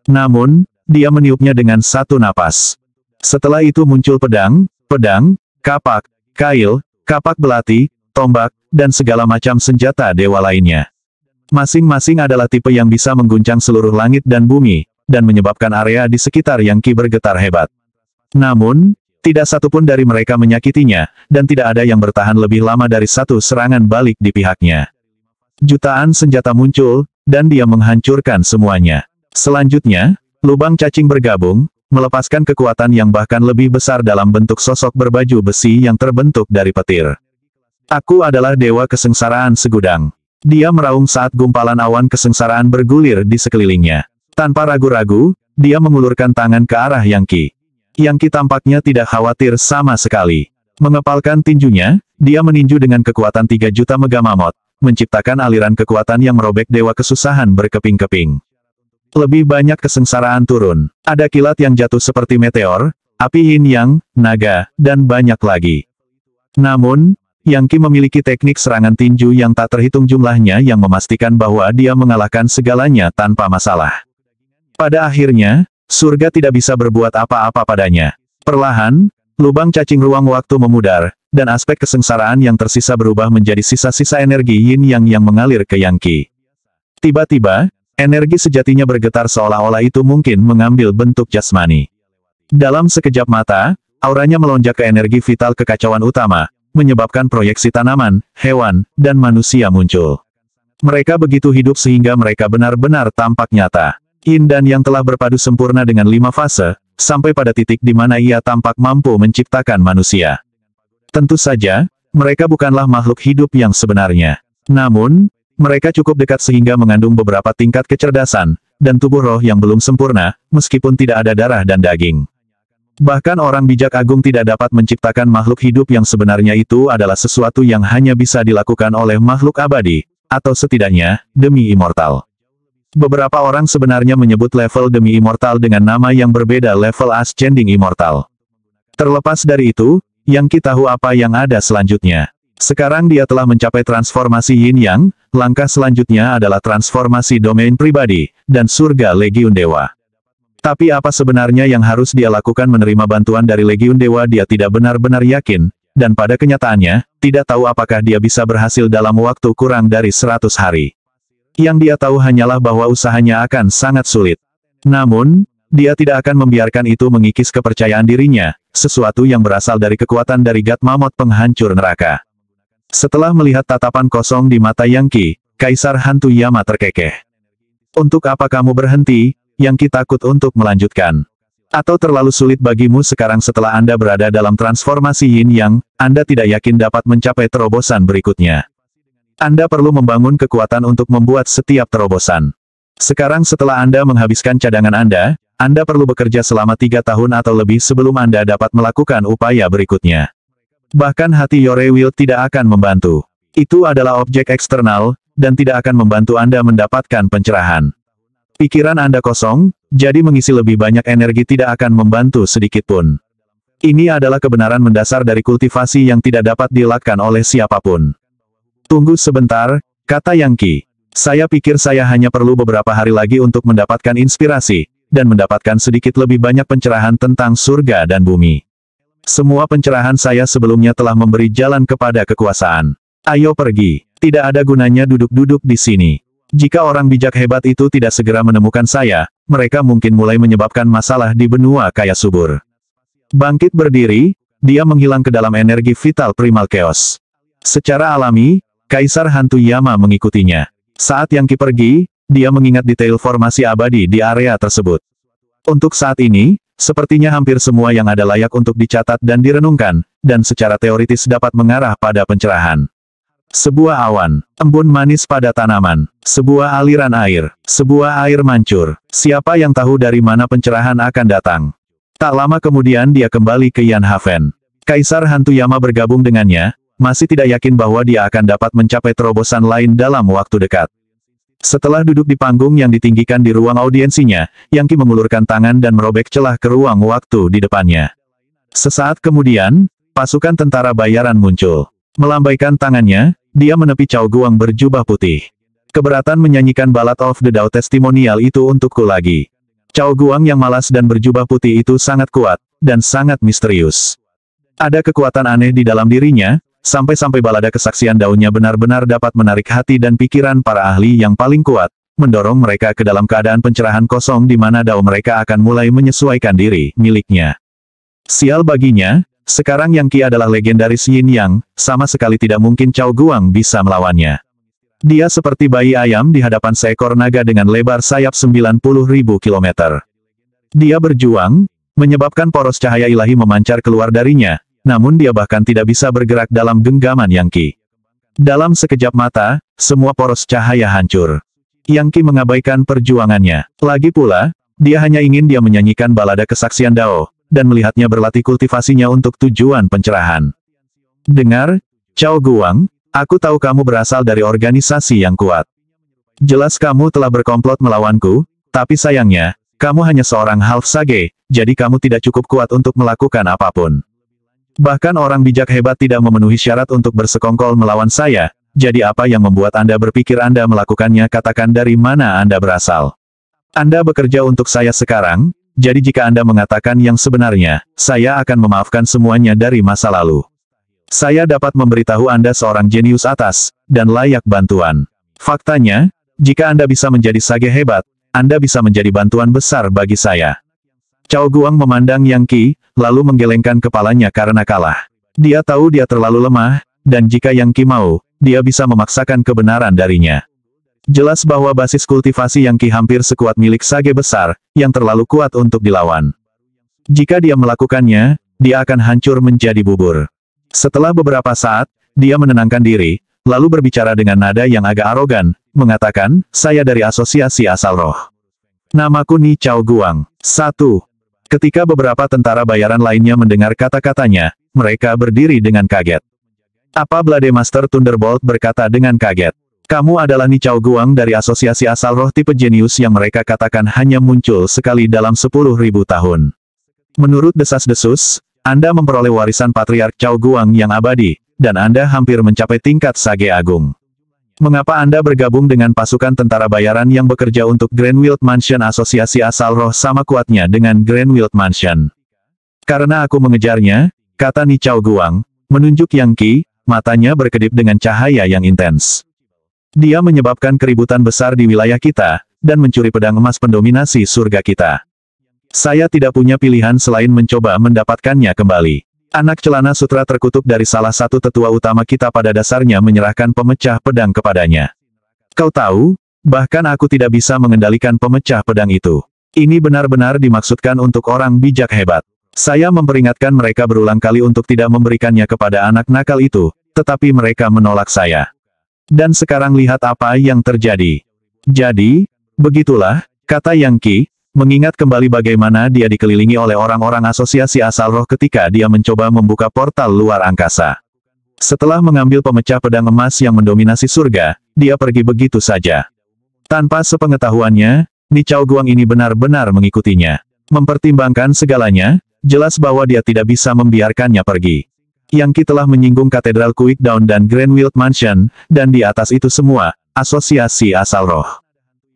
Namun, dia meniupnya dengan satu napas. Setelah itu muncul pedang, kapak, kail, kapak belati, tombak, dan segala macam senjata dewa lainnya. Masing-masing adalah tipe yang bisa mengguncang seluruh langit dan bumi, dan menyebabkan area di sekitar Yang Qi bergetar hebat. Namun, tidak satupun dari mereka menyakitinya, dan tidak ada yang bertahan lebih lama dari satu serangan balik di pihaknya. Jutaan senjata muncul, dan dia menghancurkan semuanya. Selanjutnya, lubang cacing bergabung, melepaskan kekuatan yang bahkan lebih besar dalam bentuk sosok berbaju besi yang terbentuk dari petir. Aku adalah dewa kesengsaraan segudang. Dia meraung saat gumpalan awan kesengsaraan bergulir di sekelilingnya. Tanpa ragu-ragu, dia mengulurkan tangan ke arah Yang Qi. Yang Qi tampaknya tidak khawatir sama sekali. Mengepalkan tinjunya, dia meninju dengan kekuatan 3 juta megamamot, menciptakan aliran kekuatan yang merobek dewa kesusahan berkeping-keping. Lebih banyak kesengsaraan turun. Ada kilat yang jatuh seperti meteor, api Yin Yang, naga, dan banyak lagi. Namun, Yang Qi memiliki teknik serangan tinju yang tak terhitung jumlahnya yang memastikan bahwa dia mengalahkan segalanya tanpa masalah. Pada akhirnya, surga tidak bisa berbuat apa-apa padanya. Perlahan, lubang cacing ruang waktu memudar, dan aspek kesengsaraan yang tersisa berubah menjadi sisa-sisa energi Yin Yang yang mengalir ke Yang Qi. Tiba-tiba, energi sejatinya bergetar seolah-olah itu mungkin mengambil bentuk jasmani. Dalam sekejap mata, auranya melonjak ke energi vital kekacauan utama, menyebabkan proyeksi tanaman, hewan, dan manusia muncul. Mereka begitu hidup sehingga mereka benar-benar tampak nyata. Yin dan Yang telah berpadu sempurna dengan 5 fase, sampai pada titik di mana ia tampak mampu menciptakan manusia. Tentu saja, mereka bukanlah makhluk hidup yang sebenarnya. Namun, mereka cukup dekat sehingga mengandung beberapa tingkat kecerdasan, dan tubuh roh yang belum sempurna, meskipun tidak ada darah dan daging. Bahkan orang bijak agung tidak dapat menciptakan makhluk hidup yang sebenarnya. Itu adalah sesuatu yang hanya bisa dilakukan oleh makhluk abadi, atau setidaknya, demi immortal. Beberapa orang sebenarnya menyebut level demi immortal dengan nama yang berbeda, level Ascending Immortal. Terlepas dari itu, Yang Qi tahu apa yang ada selanjutnya. Sekarang dia telah mencapai transformasi Yin Yang, langkah selanjutnya adalah transformasi domain pribadi, dan surga Legiun Dewa. Tapi apa sebenarnya yang harus dia lakukan? Menerima bantuan dari Legiun Dewa dia tidak benar-benar yakin, dan pada kenyataannya, tidak tahu apakah dia bisa berhasil dalam waktu kurang dari 100 hari. Yang dia tahu hanyalah bahwa usahanya akan sangat sulit. Namun, dia tidak akan membiarkan itu mengikis kepercayaan dirinya, sesuatu yang berasal dari kekuatan dari God Mammoth penghancur neraka. Setelah melihat tatapan kosong di mata Yang Qi, Kaisar Hantu Yama terkekeh. Untuk apa kamu berhenti? Yang Qi takut untuk melanjutkan. Atau terlalu sulit bagimu sekarang setelah Anda berada dalam transformasi Yin Yang, Anda tidak yakin dapat mencapai terobosan berikutnya. Anda perlu membangun kekuatan untuk membuat setiap terobosan. Sekarang setelah Anda menghabiskan cadangan Anda perlu bekerja selama 3 tahun atau lebih sebelum Anda dapat melakukan upaya berikutnya. Bahkan hati Yore Will tidak akan membantu. Itu adalah objek eksternal, dan tidak akan membantu Anda mendapatkan pencerahan. Pikiran Anda kosong, jadi mengisi lebih banyak energi tidak akan membantu sedikitpun. Ini adalah kebenaran mendasar dari kultivasi yang tidak dapat dielakkan oleh siapapun. Tunggu sebentar, kata Yang Qi. Saya pikir saya hanya perlu beberapa hari lagi untuk mendapatkan inspirasi, dan mendapatkan sedikit lebih banyak pencerahan tentang surga dan bumi. Semua pencerahan saya sebelumnya telah memberi jalan kepada kekuasaan. Ayo pergi. Tidak ada gunanya duduk-duduk di sini. Jika orang bijak hebat itu tidak segera menemukan saya, mereka mungkin mulai menyebabkan masalah di benua kaya subur. Bangkit berdiri, dia menghilang ke dalam energi vital primal chaos. Secara alami, Kaisar Hantu Yama mengikutinya. Saat Yang Qi pergi, dia mengingat detail formasi abadi di area tersebut. Untuk saat ini, sepertinya hampir semua yang ada layak untuk dicatat dan direnungkan, dan secara teoritis dapat mengarah pada pencerahan. Sebuah awan, embun manis pada tanaman, sebuah aliran air, sebuah air mancur. Siapa yang tahu dari mana pencerahan akan datang? Tak lama kemudian dia kembali ke Yanhaven. Kaisar Hantu Yama bergabung dengannya, masih tidak yakin bahwa dia akan dapat mencapai terobosan lain dalam waktu dekat. Setelah duduk di panggung yang ditinggikan di ruang audiensinya, Yang Qi mengulurkan tangan dan merobek celah ke ruang waktu di depannya. Sesaat kemudian, pasukan tentara bayaran muncul. Melambaikan tangannya, dia menepi Cao Guang berjubah putih. Keberatan menyanyikan Ballad of the Dao testimonial itu untukku lagi. Cao Guang yang malas dan berjubah putih itu sangat kuat, dan sangat misterius. Ada kekuatan aneh di dalam dirinya, sampai-sampai balada kesaksian daunnya benar-benar dapat menarik hati dan pikiran para ahli yang paling kuat, mendorong mereka ke dalam keadaan pencerahan kosong di mana dao mereka akan mulai menyesuaikan diri miliknya. Sial baginya, sekarang Yang Qi adalah legendaris Yin Yang, sama sekali tidak mungkin Cao Guang bisa melawannya. Dia seperti bayi ayam di hadapan seekor naga dengan lebar sayap 90.000 kilometer. Dia berjuang, menyebabkan poros cahaya ilahi memancar keluar darinya, namun dia bahkan tidak bisa bergerak dalam genggaman Yang Qi. Dalam sekejap mata, semua poros cahaya hancur. Yang Qi mengabaikan perjuangannya. Lagi pula, dia hanya ingin dia menyanyikan balada kesaksian Dao, dan melihatnya berlatih kultivasinya untuk tujuan pencerahan. Dengar, Cao Guang, aku tahu kamu berasal dari organisasi yang kuat. Jelas kamu telah berkomplot melawanku, tapi sayangnya, kamu hanya seorang half sage, jadi kamu tidak cukup kuat untuk melakukan apapun. Bahkan orang bijak hebat tidak memenuhi syarat untuk bersekongkol melawan saya, jadi apa yang membuat Anda berpikir Anda melakukannya? Katakan dari mana Anda berasal. Anda bekerja untuk saya sekarang, jadi jika Anda mengatakan yang sebenarnya, saya akan memaafkan semuanya dari masa lalu. Saya dapat memberitahu Anda seorang jenius atas, dan layak bantuan. Faktanya, jika Anda bisa menjadi sage hebat, Anda bisa menjadi bantuan besar bagi saya. Cao Guang memandang Yang Qi, lalu menggelengkan kepalanya karena kalah. Dia tahu dia terlalu lemah, dan jika Yang Qi mau, dia bisa memaksakan kebenaran darinya. Jelas bahwa basis kultivasi Yang Qi hampir sekuat milik sage besar, yang terlalu kuat untuk dilawan. Jika dia melakukannya, dia akan hancur menjadi bubur. Setelah beberapa saat, dia menenangkan diri, lalu berbicara dengan nada yang agak arogan, mengatakan, saya dari asosiasi asal roh. Namaku Ni Cao Guang. 1. Ketika beberapa tentara bayaran lainnya mendengar kata-katanya, mereka berdiri dengan kaget. Apa Blade Master Thunderbolt berkata dengan kaget? Kamu adalah Ni Chao Guang dari asosiasi asal roh tipe jenius yang mereka katakan hanya muncul sekali dalam 10.000 tahun. Menurut desas-desus, Anda memperoleh warisan Patriark Chao Guang yang abadi, dan Anda hampir mencapai tingkat Sage Agung. Mengapa Anda bergabung dengan pasukan tentara bayaran yang bekerja untuk Grandwild Mansion? Asosiasi asal roh sama kuatnya dengan Grandwild Mansion. Karena aku mengejarnya, kata Ni Chao Guang, menunjuk Yang Qi, matanya berkedip dengan cahaya yang intens. Dia menyebabkan keributan besar di wilayah kita, dan mencuri pedang emas pendominasi surga kita. Saya tidak punya pilihan selain mencoba mendapatkannya kembali. Anak celana sutra terkutuk dari salah satu tetua utama kita pada dasarnya menyerahkan pemecah pedang kepadanya. Kau tahu, bahkan aku tidak bisa mengendalikan pemecah pedang itu. Ini benar-benar dimaksudkan untuk orang bijak hebat. Saya memperingatkan mereka berulang kali untuk tidak memberikannya kepada anak nakal itu, tetapi mereka menolak saya. Dan sekarang lihat apa yang terjadi. Jadi, begitulah, kata Yang Qi, mengingat kembali bagaimana dia dikelilingi oleh orang-orang asosiasi asal roh ketika dia mencoba membuka portal luar angkasa. Setelah mengambil pemecah pedang emas yang mendominasi surga, dia pergi begitu saja. Tanpa sepengetahuannya, Ni Chao Guang ini benar-benar mengikutinya. Mempertimbangkan segalanya, jelas bahwa dia tidak bisa membiarkannya pergi. Yang Qi telah menyinggung Katedral Quickdown dan Grandwild Mansion, dan di atas itu semua, asosiasi asal roh.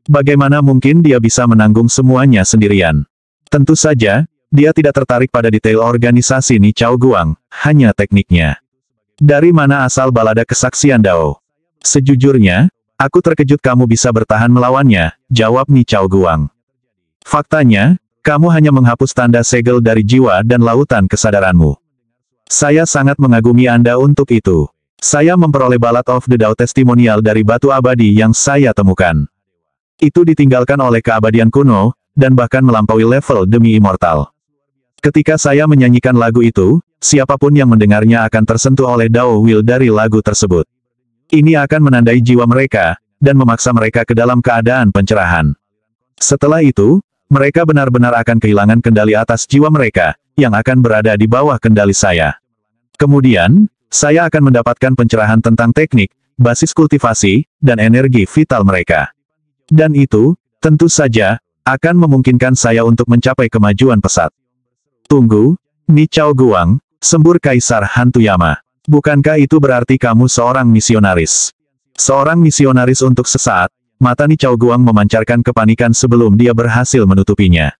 Bagaimana mungkin dia bisa menanggung semuanya sendirian? Tentu saja, dia tidak tertarik pada detail organisasi Ni Chao Guang, hanya tekniknya. Dari mana asal balada kesaksian Dao? Sejujurnya, aku terkejut kamu bisa bertahan melawannya, jawab Ni Chao Guang. Faktanya, kamu hanya menghapus tanda segel dari jiwa dan lautan kesadaranmu. Saya sangat mengagumi Anda untuk itu. Saya memperoleh Ballad of the Dao testimonial dari batu abadi yang saya temukan. Itu ditinggalkan oleh keabadian kuno, dan bahkan melampaui level demi immortal. Ketika saya menyanyikan lagu itu, siapapun yang mendengarnya akan tersentuh oleh Dao Will dari lagu tersebut. Ini akan menandai jiwa mereka, dan memaksa mereka ke dalam keadaan pencerahan. Setelah itu, mereka benar-benar akan kehilangan kendali atas jiwa mereka, yang akan berada di bawah kendali saya. Kemudian, saya akan mendapatkan pencerahan tentang teknik, basis kultivasi, dan energi vital mereka. Dan itu, tentu saja, akan memungkinkan saya untuk mencapai kemajuan pesat. Tunggu, Ni Chao Guang, sembur Kaisar Hantu Yama. Bukankah itu berarti kamu seorang misionaris? Seorang misionaris untuk sesaat, mata Ni Chao Guang memancarkan kepanikan sebelum dia berhasil menutupinya.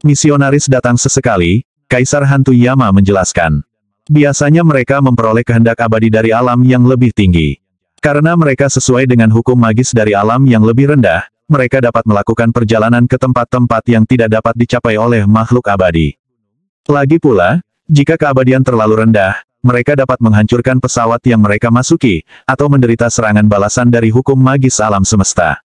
Misionaris datang sesekali, Kaisar Hantu Yama menjelaskan. Biasanya mereka memperoleh kehendak abadi dari alam yang lebih tinggi. Karena mereka sesuai dengan hukum magis dari alam yang lebih rendah, mereka dapat melakukan perjalanan ke tempat-tempat yang tidak dapat dicapai oleh makhluk abadi. Lagi pula, jika keabadian terlalu rendah, mereka dapat menghancurkan pesawat yang mereka masuki, atau menderita serangan balasan dari hukum magis alam semesta.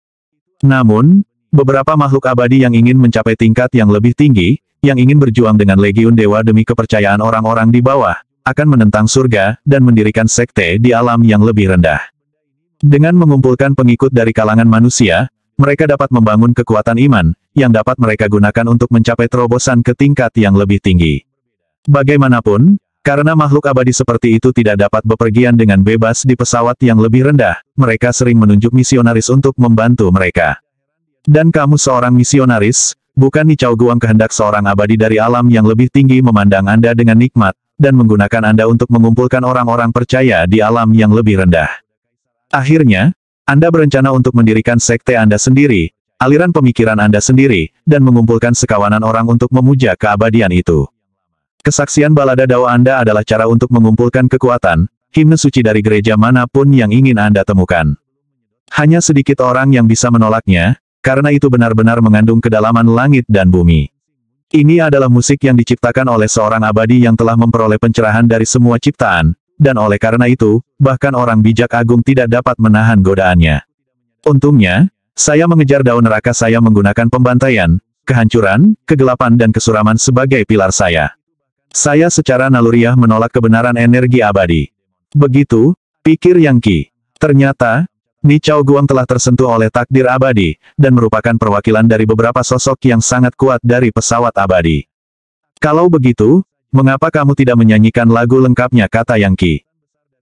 Namun, beberapa makhluk abadi yang ingin mencapai tingkat yang lebih tinggi, yang ingin berjuang dengan legiun dewa demi kepercayaan orang-orang di bawah, akan menentang surga, dan mendirikan sekte di alam yang lebih rendah. Dengan mengumpulkan pengikut dari kalangan manusia, mereka dapat membangun kekuatan iman, yang dapat mereka gunakan untuk mencapai terobosan ke tingkat yang lebih tinggi. Bagaimanapun, karena makhluk abadi seperti itu tidak dapat bepergian dengan bebas di pesawat yang lebih rendah, mereka sering menunjuk misionaris untuk membantu mereka. Dan kamu seorang misionaris, bukan Ni Chao Guang kehendak seorang abadi dari alam yang lebih tinggi memandang Anda dengan nikmat, dan menggunakan Anda untuk mengumpulkan orang-orang percaya di alam yang lebih rendah. Akhirnya, Anda berencana untuk mendirikan sekte Anda sendiri, aliran pemikiran Anda sendiri, dan mengumpulkan sekawanan orang untuk memuja keabadian itu. Kesaksian balada Dao Anda adalah cara untuk mengumpulkan kekuatan, himne suci dari gereja manapun yang ingin Anda temukan. Hanya sedikit orang yang bisa menolaknya, karena itu benar-benar mengandung kedalaman langit dan bumi. Ini adalah musik yang diciptakan oleh seorang abadi yang telah memperoleh pencerahan dari semua ciptaan, dan oleh karena itu, bahkan orang bijak agung tidak dapat menahan godaannya. Untungnya, saya mengejar Dao neraka saya menggunakan pembantaian, kehancuran, kegelapan dan kesuraman sebagai pilar saya. Saya secara naluriah menolak kebenaran energi abadi. Begitu, pikir Yang Qi. Ternyata, Ni Chao Guang telah tersentuh oleh takdir abadi, dan merupakan perwakilan dari beberapa sosok yang sangat kuat dari pesawat abadi. Kalau begitu, mengapa kamu tidak menyanyikan lagu lengkapnya, kata Yang Qi.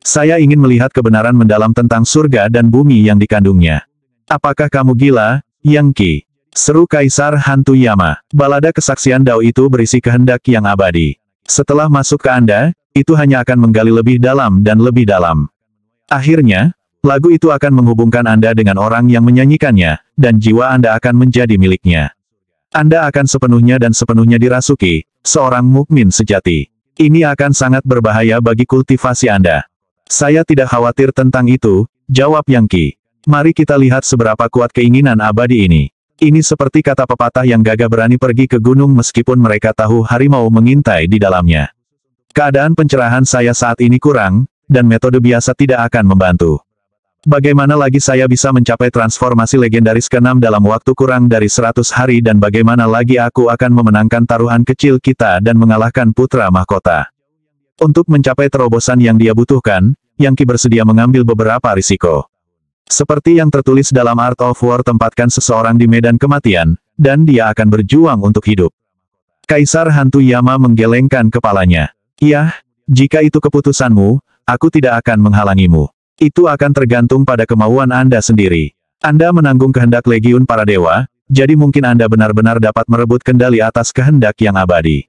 Saya ingin melihat kebenaran mendalam tentang surga dan bumi yang dikandungnya. Apakah kamu gila, Yang Qi? Seru Kaisar Hantu Yama. Balada kesaksian Dao itu berisi kehendak yang abadi. Setelah masuk ke Anda, itu hanya akan menggali lebih dalam dan lebih dalam. Akhirnya, lagu itu akan menghubungkan Anda dengan orang yang menyanyikannya, dan jiwa Anda akan menjadi miliknya. Anda akan sepenuhnya dan sepenuhnya dirasuki, seorang mukmin sejati. Ini akan sangat berbahaya bagi kultivasi Anda. Saya tidak khawatir tentang itu, jawab Yang Qi. Mari kita lihat seberapa kuat keinginan abadi ini. Ini seperti kata pepatah yang gagah berani pergi ke gunung meskipun mereka tahu harimau mengintai di dalamnya. Keadaan pencerahan saya saat ini kurang, dan metode biasa tidak akan membantu. Bagaimana lagi saya bisa mencapai transformasi legendaris ke-6 dalam waktu kurang dari 100 hari dan bagaimana lagi aku akan memenangkan taruhan kecil kita dan mengalahkan putra mahkota. Untuk mencapai terobosan yang dia butuhkan, Yang Qi bersedia mengambil beberapa risiko. Seperti yang tertulis dalam Art of War, tempatkan seseorang di medan kematian, dan dia akan berjuang untuk hidup. Kaisar Hantu Yama menggelengkan kepalanya. Yah, jika itu keputusanmu, aku tidak akan menghalangimu. Itu akan tergantung pada kemauan Anda sendiri. Anda menanggung kehendak Legiun para dewa, jadi mungkin Anda benar-benar dapat merebut kendali atas kehendak yang abadi.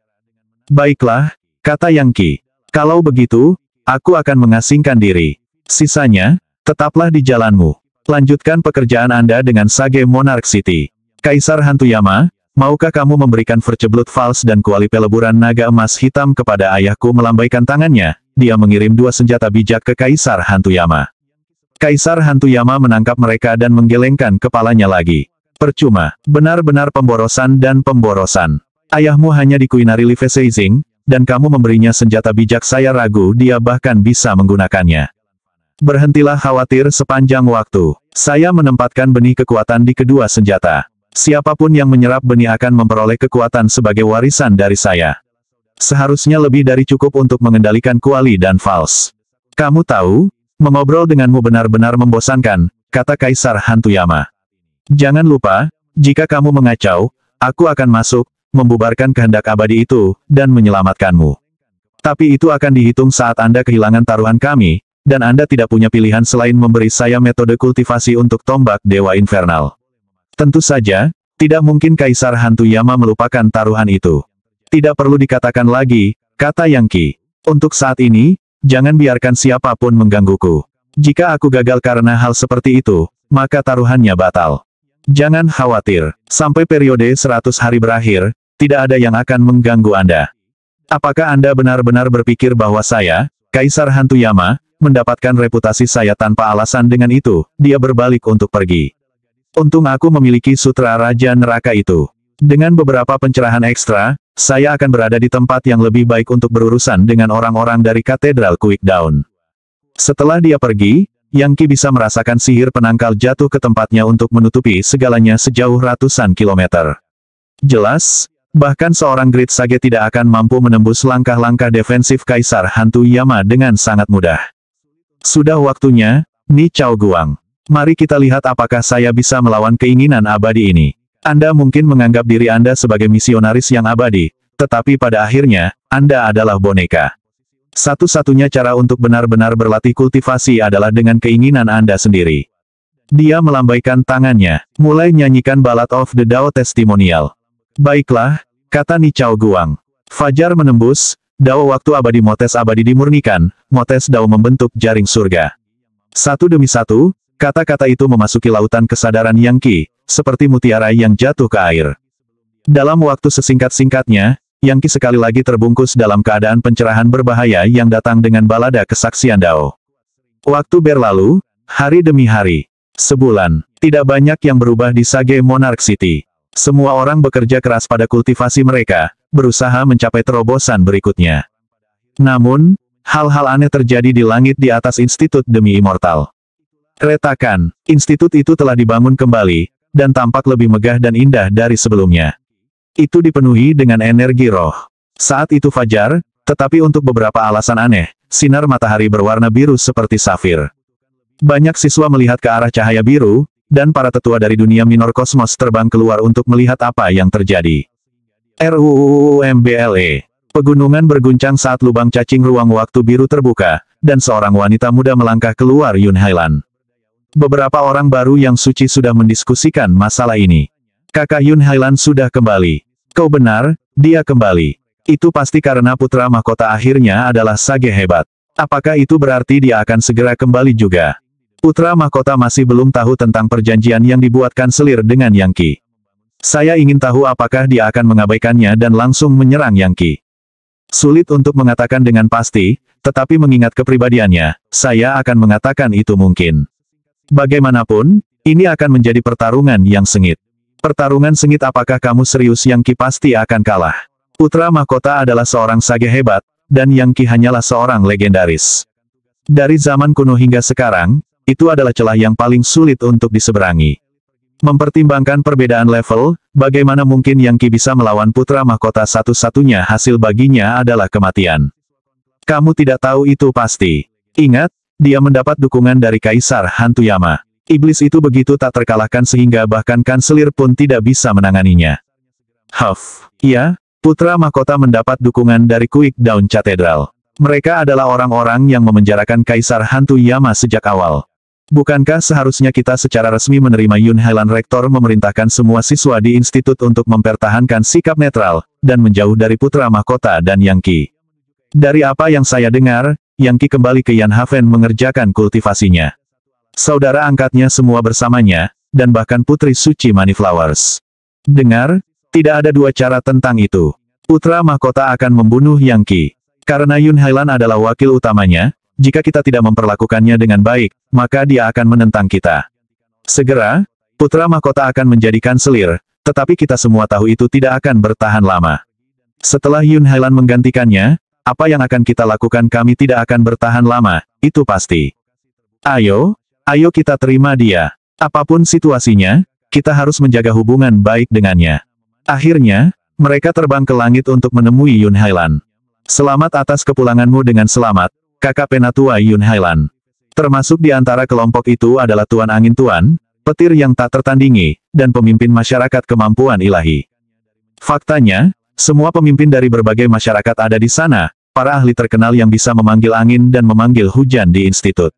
Baiklah, kata Yang Qi. Kalau begitu, aku akan mengasingkan diri. Sisanya, tetaplah di jalanmu. Lanjutkan pekerjaan Anda dengan Sage Monarch City. Kaisar Hantu Yama, maukah kamu memberikan Verceblood Vals dan kuali peleburan naga emas hitam kepada ayahku? Melambaikan tangannya, dia mengirim 2 senjata bijak ke Kaisar Hantu Yama. Kaisar Hantu Yama menangkap mereka dan menggelengkan kepalanya lagi. Percuma, benar-benar pemborosan dan pemborosan. Ayahmu hanya dikuinari Live Seizing, dan kamu memberinya senjata bijak. Saya ragu dia bahkan bisa menggunakannya. Berhentilah khawatir sepanjang waktu. Saya menempatkan benih kekuatan di kedua senjata. Siapapun yang menyerap benih akan memperoleh kekuatan sebagai warisan dari saya. Seharusnya lebih dari cukup untuk mengendalikan kuali dan vals. Kamu tahu, mengobrol denganmu benar-benar membosankan, kata Kaisar Hantu Yama. Jangan lupa, jika kamu mengacau, aku akan masuk, membubarkan kehendak abadi itu, dan menyelamatkanmu. Tapi itu akan dihitung saat Anda kehilangan taruhan kami, dan Anda tidak punya pilihan selain memberi saya metode kultivasi untuk tombak Dewa Infernal. Tentu saja, tidak mungkin Kaisar Hantu Yama melupakan taruhan itu. Tidak perlu dikatakan lagi, kata Yang Qi. Untuk saat ini, jangan biarkan siapapun menggangguku. Jika aku gagal karena hal seperti itu, maka taruhannya batal. Jangan khawatir, sampai periode 100 hari berakhir, tidak ada yang akan mengganggu Anda. Apakah Anda benar-benar berpikir bahwa saya, Kaisar Hantu Yama, mendapatkan reputasi saya tanpa alasan? Dengan itu, dia berbalik untuk pergi. Untung aku memiliki sutra Raja Neraka itu. Dengan beberapa pencerahan ekstra, saya akan berada di tempat yang lebih baik untuk berurusan dengan orang-orang dari Katedral Quickdown. Setelah dia pergi, Yang Qi bisa merasakan sihir penangkal jatuh ke tempatnya untuk menutupi segalanya sejauh ratusan kilometer. Jelas, bahkan seorang Great Sage tidak akan mampu menembus langkah-langkah defensif Kaisar Hantu Yama dengan sangat mudah. Sudah waktunya, Ni Chao Guang. Mari kita lihat apakah saya bisa melawan keinginan abadi ini. Anda mungkin menganggap diri Anda sebagai misionaris yang abadi, tetapi pada akhirnya, Anda adalah boneka. Satu-satunya cara untuk benar-benar berlatih kultivasi adalah dengan keinginan Anda sendiri. Dia melambaikan tangannya, mulai nyanyikan Ballad of the Dao Testimonial. Baiklah, kata Ni Chao Guang. Fajar menembus, Dao waktu abadi Motes abadi dimurnikan, Motes Dao membentuk jaring surga. Satu demi satu, kata-kata itu memasuki lautan kesadaran Yang Qi, seperti mutiara yang jatuh ke air. Dalam waktu sesingkat-singkatnya, Yang Qi sekali lagi terbungkus dalam keadaan pencerahan berbahaya yang datang dengan balada kesaksian Dao. Waktu berlalu, hari demi hari. Sebulan, tidak banyak yang berubah di Sage Monarch City. Semua orang bekerja keras pada kultivasi mereka, berusaha mencapai terobosan berikutnya. Namun, hal-hal aneh terjadi di langit di atas Institut Demi Immortal. Retakan, institut itu telah dibangun kembali, dan tampak lebih megah dan indah dari sebelumnya. Itu dipenuhi dengan energi roh. Saat itu fajar, tetapi untuk beberapa alasan aneh, sinar matahari berwarna biru seperti safir. Banyak siswa melihat ke arah cahaya biru, dan para tetua dari dunia minor kosmos terbang keluar untuk melihat apa yang terjadi. RUUMBLE. Pegunungan berguncang saat lubang cacing ruang waktu biru terbuka, dan seorang wanita muda melangkah keluar Yun Hailan. Beberapa orang baru yang suci sudah mendiskusikan masalah ini. Kakak Yun Hailan sudah kembali. Kau benar, dia kembali. Itu pasti karena putra mahkota akhirnya adalah sage hebat. Apakah itu berarti dia akan segera kembali juga? Putra mahkota masih belum tahu tentang perjanjian yang dibuatkan selir dengan Yang Qi. Saya ingin tahu apakah dia akan mengabaikannya dan langsung menyerang Yang Qi. Sulit untuk mengatakan dengan pasti, tetapi mengingat kepribadiannya, saya akan mengatakan itu mungkin. Bagaimanapun, ini akan menjadi pertarungan yang sengit. Pertarungan sengit apakah kamu serius Yang Qi pasti akan kalah. Putra mahkota adalah seorang sage hebat, dan Yang Qi hanyalah seorang legendaris. Dari zaman kuno hingga sekarang, itu adalah celah yang paling sulit untuk diseberangi. Mempertimbangkan perbedaan level, bagaimana mungkin Yang Qi bisa melawan putra mahkota satu-satunya hasil baginya adalah kematian. Kamu tidak tahu itu pasti. Ingat, dia mendapat dukungan dari Kaisar Hantu Yama. Iblis itu begitu tak terkalahkan sehingga bahkan kanselir pun tidak bisa menanganinya. Ya, putra mahkota mendapat dukungan dari Quick Dawn Cathedral. Mereka adalah orang-orang yang memenjarakan Kaisar Hantu Yama sejak awal. Bukankah seharusnya kita secara resmi menerima Yun Hailan Rektor memerintahkan semua siswa di institut untuk mempertahankan sikap netral, dan menjauh dari putra mahkota dan Yang Qi? Dari apa yang saya dengar, Yang Qi kembali ke Yanhaven mengerjakan kultivasinya. Saudara angkatnya semua bersamanya, dan bahkan Putri Suci Moneyflowers. Dengar, tidak ada dua cara tentang itu. Putra mahkota akan membunuh Yang Qi. Karena Yun Hailan adalah wakil utamanya, jika kita tidak memperlakukannya dengan baik, maka dia akan menentang kita. Segera, putra mahkota akan menjadi kanselir, tetapi kita semua tahu itu tidak akan bertahan lama. Setelah Yun Hailan menggantikannya, apa yang akan kita lakukan kami tidak akan bertahan lama, itu pasti. Ayo kita terima dia. Apapun situasinya, kita harus menjaga hubungan baik dengannya. Akhirnya, mereka terbang ke langit untuk menemui Yun Hailan. Selamat atas kepulanganmu dengan selamat, kakak penatua Yun Hailan. Termasuk di antara kelompok itu adalah Tuan Angin Tuan, petir yang tak tertandingi, dan pemimpin masyarakat kemampuan ilahi. Faktanya, semua pemimpin dari berbagai masyarakat ada di sana, para ahli terkenal yang bisa memanggil angin dan memanggil hujan di institut.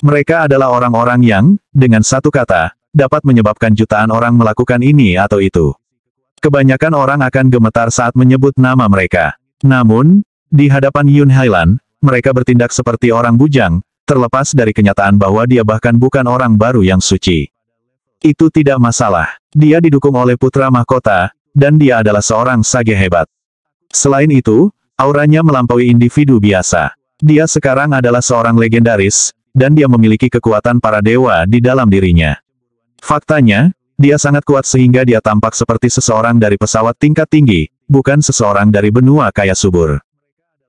Mereka adalah orang-orang yang, dengan satu kata, dapat menyebabkan jutaan orang melakukan ini atau itu. Kebanyakan orang akan gemetar saat menyebut nama mereka. Namun, di hadapan Yun Hailan, mereka bertindak seperti orang bujang, terlepas dari kenyataan bahwa dia bahkan bukan orang baru yang suci. Itu tidak masalah. Dia didukung oleh putra mahkota, dan dia adalah seorang sage hebat. Selain itu, auranya melampaui individu biasa. Dia sekarang adalah seorang legendaris, dan dia memiliki kekuatan para dewa di dalam dirinya. Faktanya, dia sangat kuat sehingga dia tampak seperti seseorang dari pesawat tingkat tinggi, bukan seseorang dari benua kaya subur.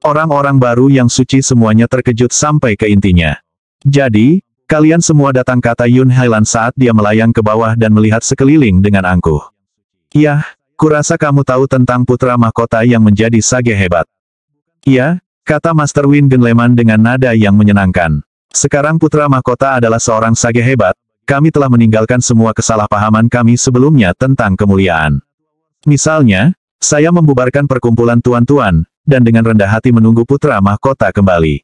Orang-orang baru yang suci semuanya terkejut sampai ke intinya. Jadi, kalian semua datang kata Yun Hailan saat dia melayang ke bawah dan melihat sekeliling dengan angkuh. Yah, kurasa kamu tahu tentang putra mahkota yang menjadi sage hebat. Iya, kata Master Win Genleman dengan nada yang menyenangkan. Sekarang putra mahkota adalah seorang sage hebat, kami telah meninggalkan semua kesalahpahaman kami sebelumnya tentang kemuliaan. Misalnya, saya membubarkan perkumpulan tuan-tuan, dan dengan rendah hati menunggu putra mahkota kembali.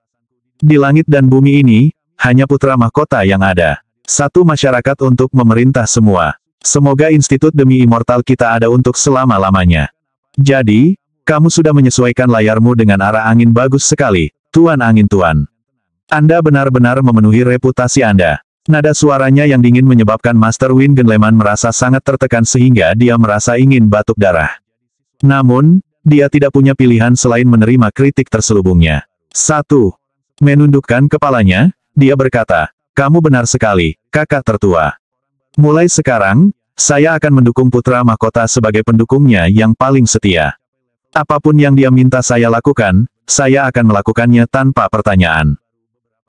Di langit dan bumi ini, hanya putra mahkota yang ada. Satu masyarakat untuk memerintah semua. Semoga institut demi immortal kita ada untuk selama-lamanya. Jadi, kamu sudah menyesuaikan layarmu dengan arah angin bagus sekali, Tuan Angin Tuan. Anda benar-benar memenuhi reputasi Anda. Nada suaranya yang dingin menyebabkan Master Win Genleman merasa sangat tertekan sehingga dia merasa ingin batuk darah. Namun, dia tidak punya pilihan selain menerima kritik terselubungnya. 1. Menundukkan kepalanya, dia berkata, kamu benar sekali, kakak tertua. Mulai sekarang, saya akan mendukung putra mahkota sebagai pendukungnya yang paling setia. Apapun yang dia minta saya lakukan, saya akan melakukannya tanpa pertanyaan.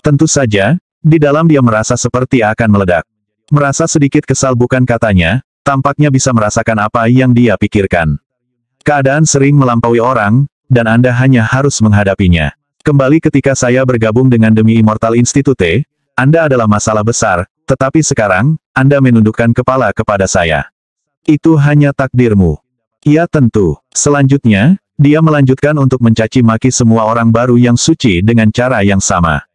Tentu saja, di dalam dia merasa seperti akan meledak. Merasa sedikit kesal bukan katanya, tampaknya bisa merasakan apa yang dia pikirkan. Keadaan sering melampaui orang, dan Anda hanya harus menghadapinya. Kembali ketika saya bergabung dengan Demi Immortal Institute, Anda adalah masalah besar, tetapi sekarang, Anda menundukkan kepala kepada saya. Itu hanya takdirmu. Ya tentu. Selanjutnya, dia melanjutkan untuk mencaci maki semua orang baru yang suci dengan cara yang sama.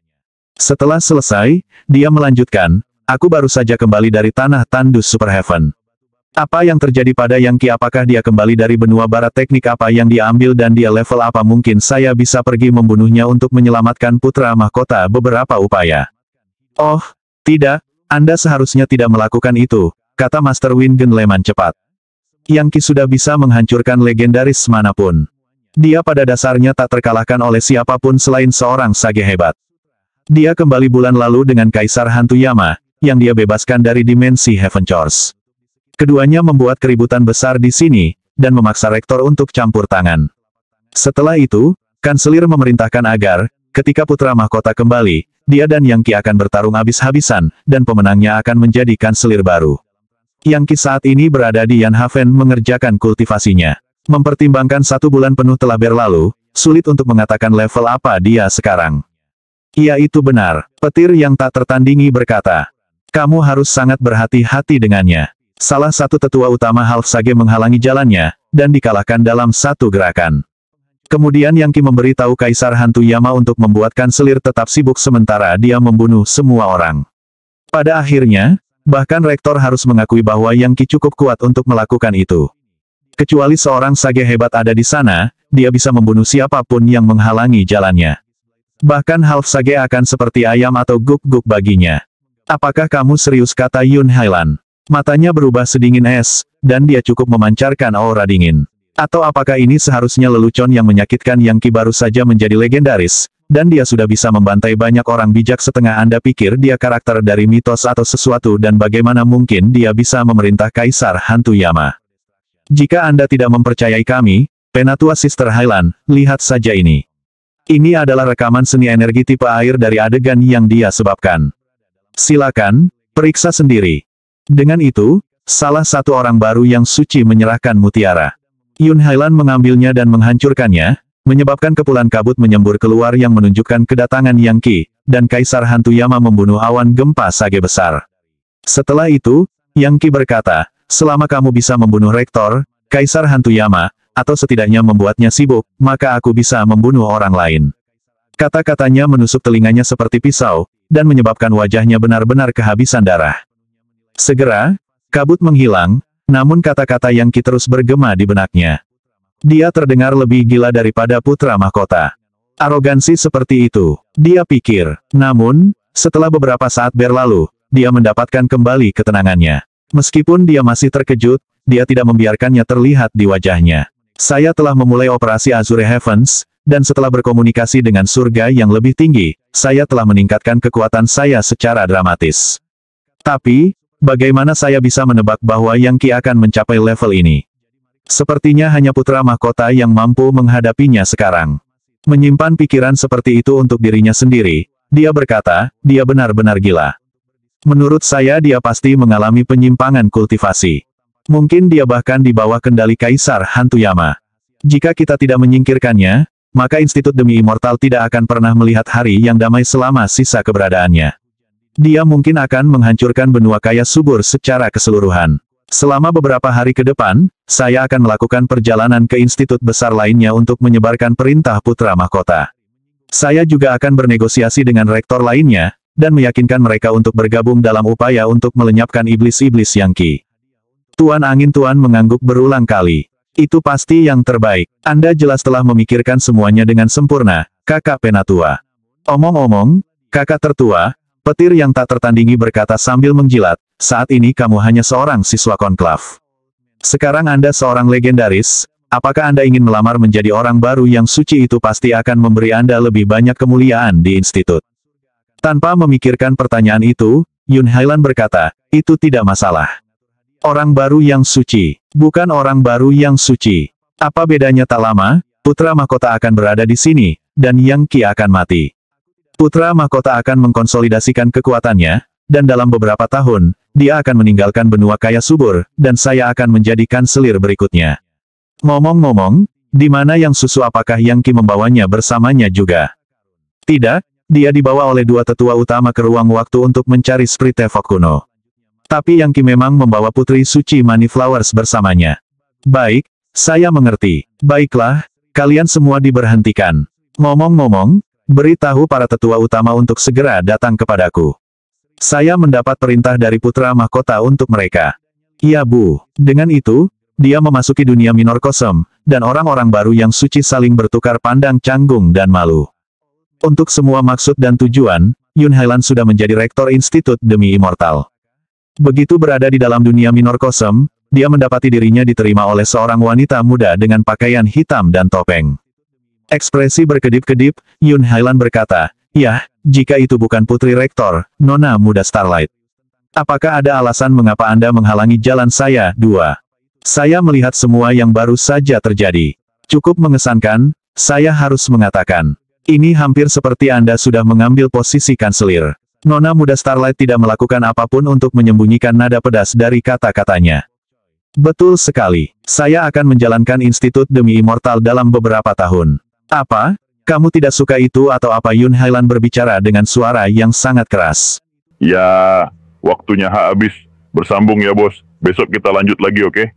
Setelah selesai, dia melanjutkan, aku baru saja kembali dari tanah tandus Super Heaven. Apa yang terjadi pada Yang Qi? Apakah dia kembali dari benua barat? Teknik apa yang dia ambil dan dia level apa? Mungkin saya bisa pergi membunuhnya untuk menyelamatkan putra mahkota. Beberapa upaya. Oh, tidak, Anda seharusnya tidak melakukan itu, kata Master Wingen Leman cepat. Yang Qi sudah bisa menghancurkan legendaris manapun. Dia pada dasarnya tak terkalahkan oleh siapapun selain seorang sage hebat. Dia kembali bulan lalu dengan Kaisar Hantu Yama, yang dia bebaskan dari dimensi Heaven Chores. Keduanya membuat keributan besar di sini, dan memaksa rektor untuk campur tangan. Setelah itu, kanselir memerintahkan agar, ketika putra mahkota kembali, dia dan Yang Qi akan bertarung habis-habisan, dan pemenangnya akan menjadi kanselir baru. Yang Qi saat ini berada di Yanhaven mengerjakan kultivasinya. Mempertimbangkan 1 bulan penuh telah berlalu, sulit untuk mengatakan level apa dia sekarang. Iya itu benar, petir yang tak tertandingi berkata. Kamu harus sangat berhati-hati dengannya. Salah satu tetua utama Half Sage menghalangi jalannya, dan dikalahkan dalam 1 gerakan. Kemudian Yang Qi memberitahu Kaisar Hantu Yama untuk membuat kanselir tetap sibuk sementara dia membunuh semua orang. Pada akhirnya, bahkan rektor harus mengakui bahwa Yang Qi cukup kuat untuk melakukan itu. Kecuali seorang sage hebat ada di sana, dia bisa membunuh siapapun yang menghalangi jalannya. Bahkan Half Sage akan seperti ayam atau guk-guk baginya. Apakah kamu serius, kata Yun Hailan. Matanya berubah sedingin es, dan dia cukup memancarkan aura dingin. Atau apakah ini seharusnya lelucon yang menyakitkan? Yang Qi baru saja menjadi legendaris, dan dia sudah bisa membantai banyak orang bijak setengah Anda pikir dia karakter dari mitos atau sesuatu dan bagaimana mungkin dia bisa memerintah Kaisar Hantu Yama? Jika Anda tidak mempercayai kami, Penatua Sister Hailan, lihat saja ini. Ini adalah rekaman seni energi tipe air dari adegan yang dia sebabkan. Silakan, periksa sendiri. Dengan itu, salah satu orang baru yang suci menyerahkan mutiara. Yun Hailan mengambilnya dan menghancurkannya, menyebabkan kepulan kabut menyembur keluar yang menunjukkan kedatangan Yang Qi, dan Kaisar Hantu Yama membunuh awan gempa sage besar. Setelah itu, Yang Qi berkata, selama kamu bisa membunuh rektor, Kaisar Hantu Yama, atau setidaknya membuatnya sibuk, maka aku bisa membunuh orang lain. Kata-katanya menusuk telinganya seperti pisau, dan menyebabkan wajahnya benar-benar kehabisan darah. Segera, kabut menghilang, namun kata-kata Yang Qi terus bergema di benaknya. Dia terdengar lebih gila daripada putra mahkota. Arogansi seperti itu, dia pikir. Namun, setelah beberapa saat berlalu, dia mendapatkan kembali ketenangannya. Meskipun dia masih terkejut, dia tidak membiarkannya terlihat di wajahnya. Saya telah memulai operasi Azure Heavens, dan setelah berkomunikasi dengan surga yang lebih tinggi, saya telah meningkatkan kekuatan saya secara dramatis. Tapi, bagaimana saya bisa menebak bahwa Yang Qi akan mencapai level ini? Sepertinya hanya putra mahkota yang mampu menghadapinya sekarang. Menyimpan pikiran seperti itu untuk dirinya sendiri, dia berkata, dia benar-benar gila. Menurut saya dia pasti mengalami penyimpangan kultivasi. Mungkin dia bahkan di bawah kendali Kaisar Hantu Yama. Jika kita tidak menyingkirkannya, maka Institut Demi Immortal tidak akan pernah melihat hari yang damai selama sisa keberadaannya. Dia mungkin akan menghancurkan benua kaya subur secara keseluruhan. Selama beberapa hari ke depan, saya akan melakukan perjalanan ke institut besar lainnya untuk menyebarkan perintah putra mahkota. Saya juga akan bernegosiasi dengan rektor lainnya, dan meyakinkan mereka untuk bergabung dalam upaya untuk melenyapkan iblis-iblis Yang Qi. Tuan Angin Tuan mengangguk berulang kali. Itu pasti yang terbaik. Anda jelas telah memikirkan semuanya dengan sempurna, kakak penatua. Omong-omong, kakak tertua, petir yang tak tertandingi berkata sambil menjilat, saat ini kamu hanya seorang siswa konklav. Sekarang Anda seorang legendaris, apakah Anda ingin melamar menjadi orang baru yang suci? Itu pasti akan memberi Anda lebih banyak kemuliaan di institut. Tanpa memikirkan pertanyaan itu, Yun Hailan berkata, itu tidak masalah. Orang baru yang suci, bukan orang baru yang suci. Apa bedanya? Tak lama, putra mahkota akan berada di sini, dan Yang Qi akan mati. Putra mahkota akan mengkonsolidasikan kekuatannya, dan dalam beberapa tahun, dia akan meninggalkan benua kaya subur, dan saya akan menjadi kanselir berikutnya. Ngomong-ngomong, di mana Yang Susu? Apakah Yang Qi membawanya bersamanya juga? Tidak, dia dibawa oleh 2 tetua utama ke ruang waktu untuk mencari Sprite Fok kuno. Tapi Yang Qi memang membawa Putri Suci Money Flowers bersamanya. Baik, saya mengerti. Baiklah, Kalian semua diberhentikan. Ngomong-ngomong, beritahu para tetua utama untuk segera datang kepadaku. Saya mendapat perintah dari putra mahkota untuk mereka. Iya Bu. Dengan itu, dia memasuki dunia minor kosem, dan orang-orang baru yang suci saling bertukar pandang canggung dan malu. Untuk semua maksud dan tujuan, Yun Hailan sudah menjadi rektor Institut Demi Immortal. Begitu berada di dalam dunia minor kosem, dia mendapati dirinya diterima oleh seorang wanita muda dengan pakaian hitam dan topeng. Ekspresi berkedip-kedip, Yun Hailan berkata, "Yah, jika itu bukan putri rektor, Nona muda Starlight. Apakah ada alasan mengapa Anda menghalangi jalan saya, Dua? Saya melihat semua yang baru saja terjadi. Cukup mengesankan, saya harus mengatakan. Ini hampir seperti Anda sudah mengambil posisi kanselir." Nona muda Starlight tidak melakukan apapun untuk menyembunyikan nada pedas dari kata-katanya. Betul sekali. Saya akan menjalankan Institut Demi Immortal dalam beberapa tahun. Apa? Kamu tidak suka itu atau apa? Yun Hailan berbicara dengan suara yang sangat keras. Ya, waktunya habis. Bersambung ya bos. Besok kita lanjut lagi, oke?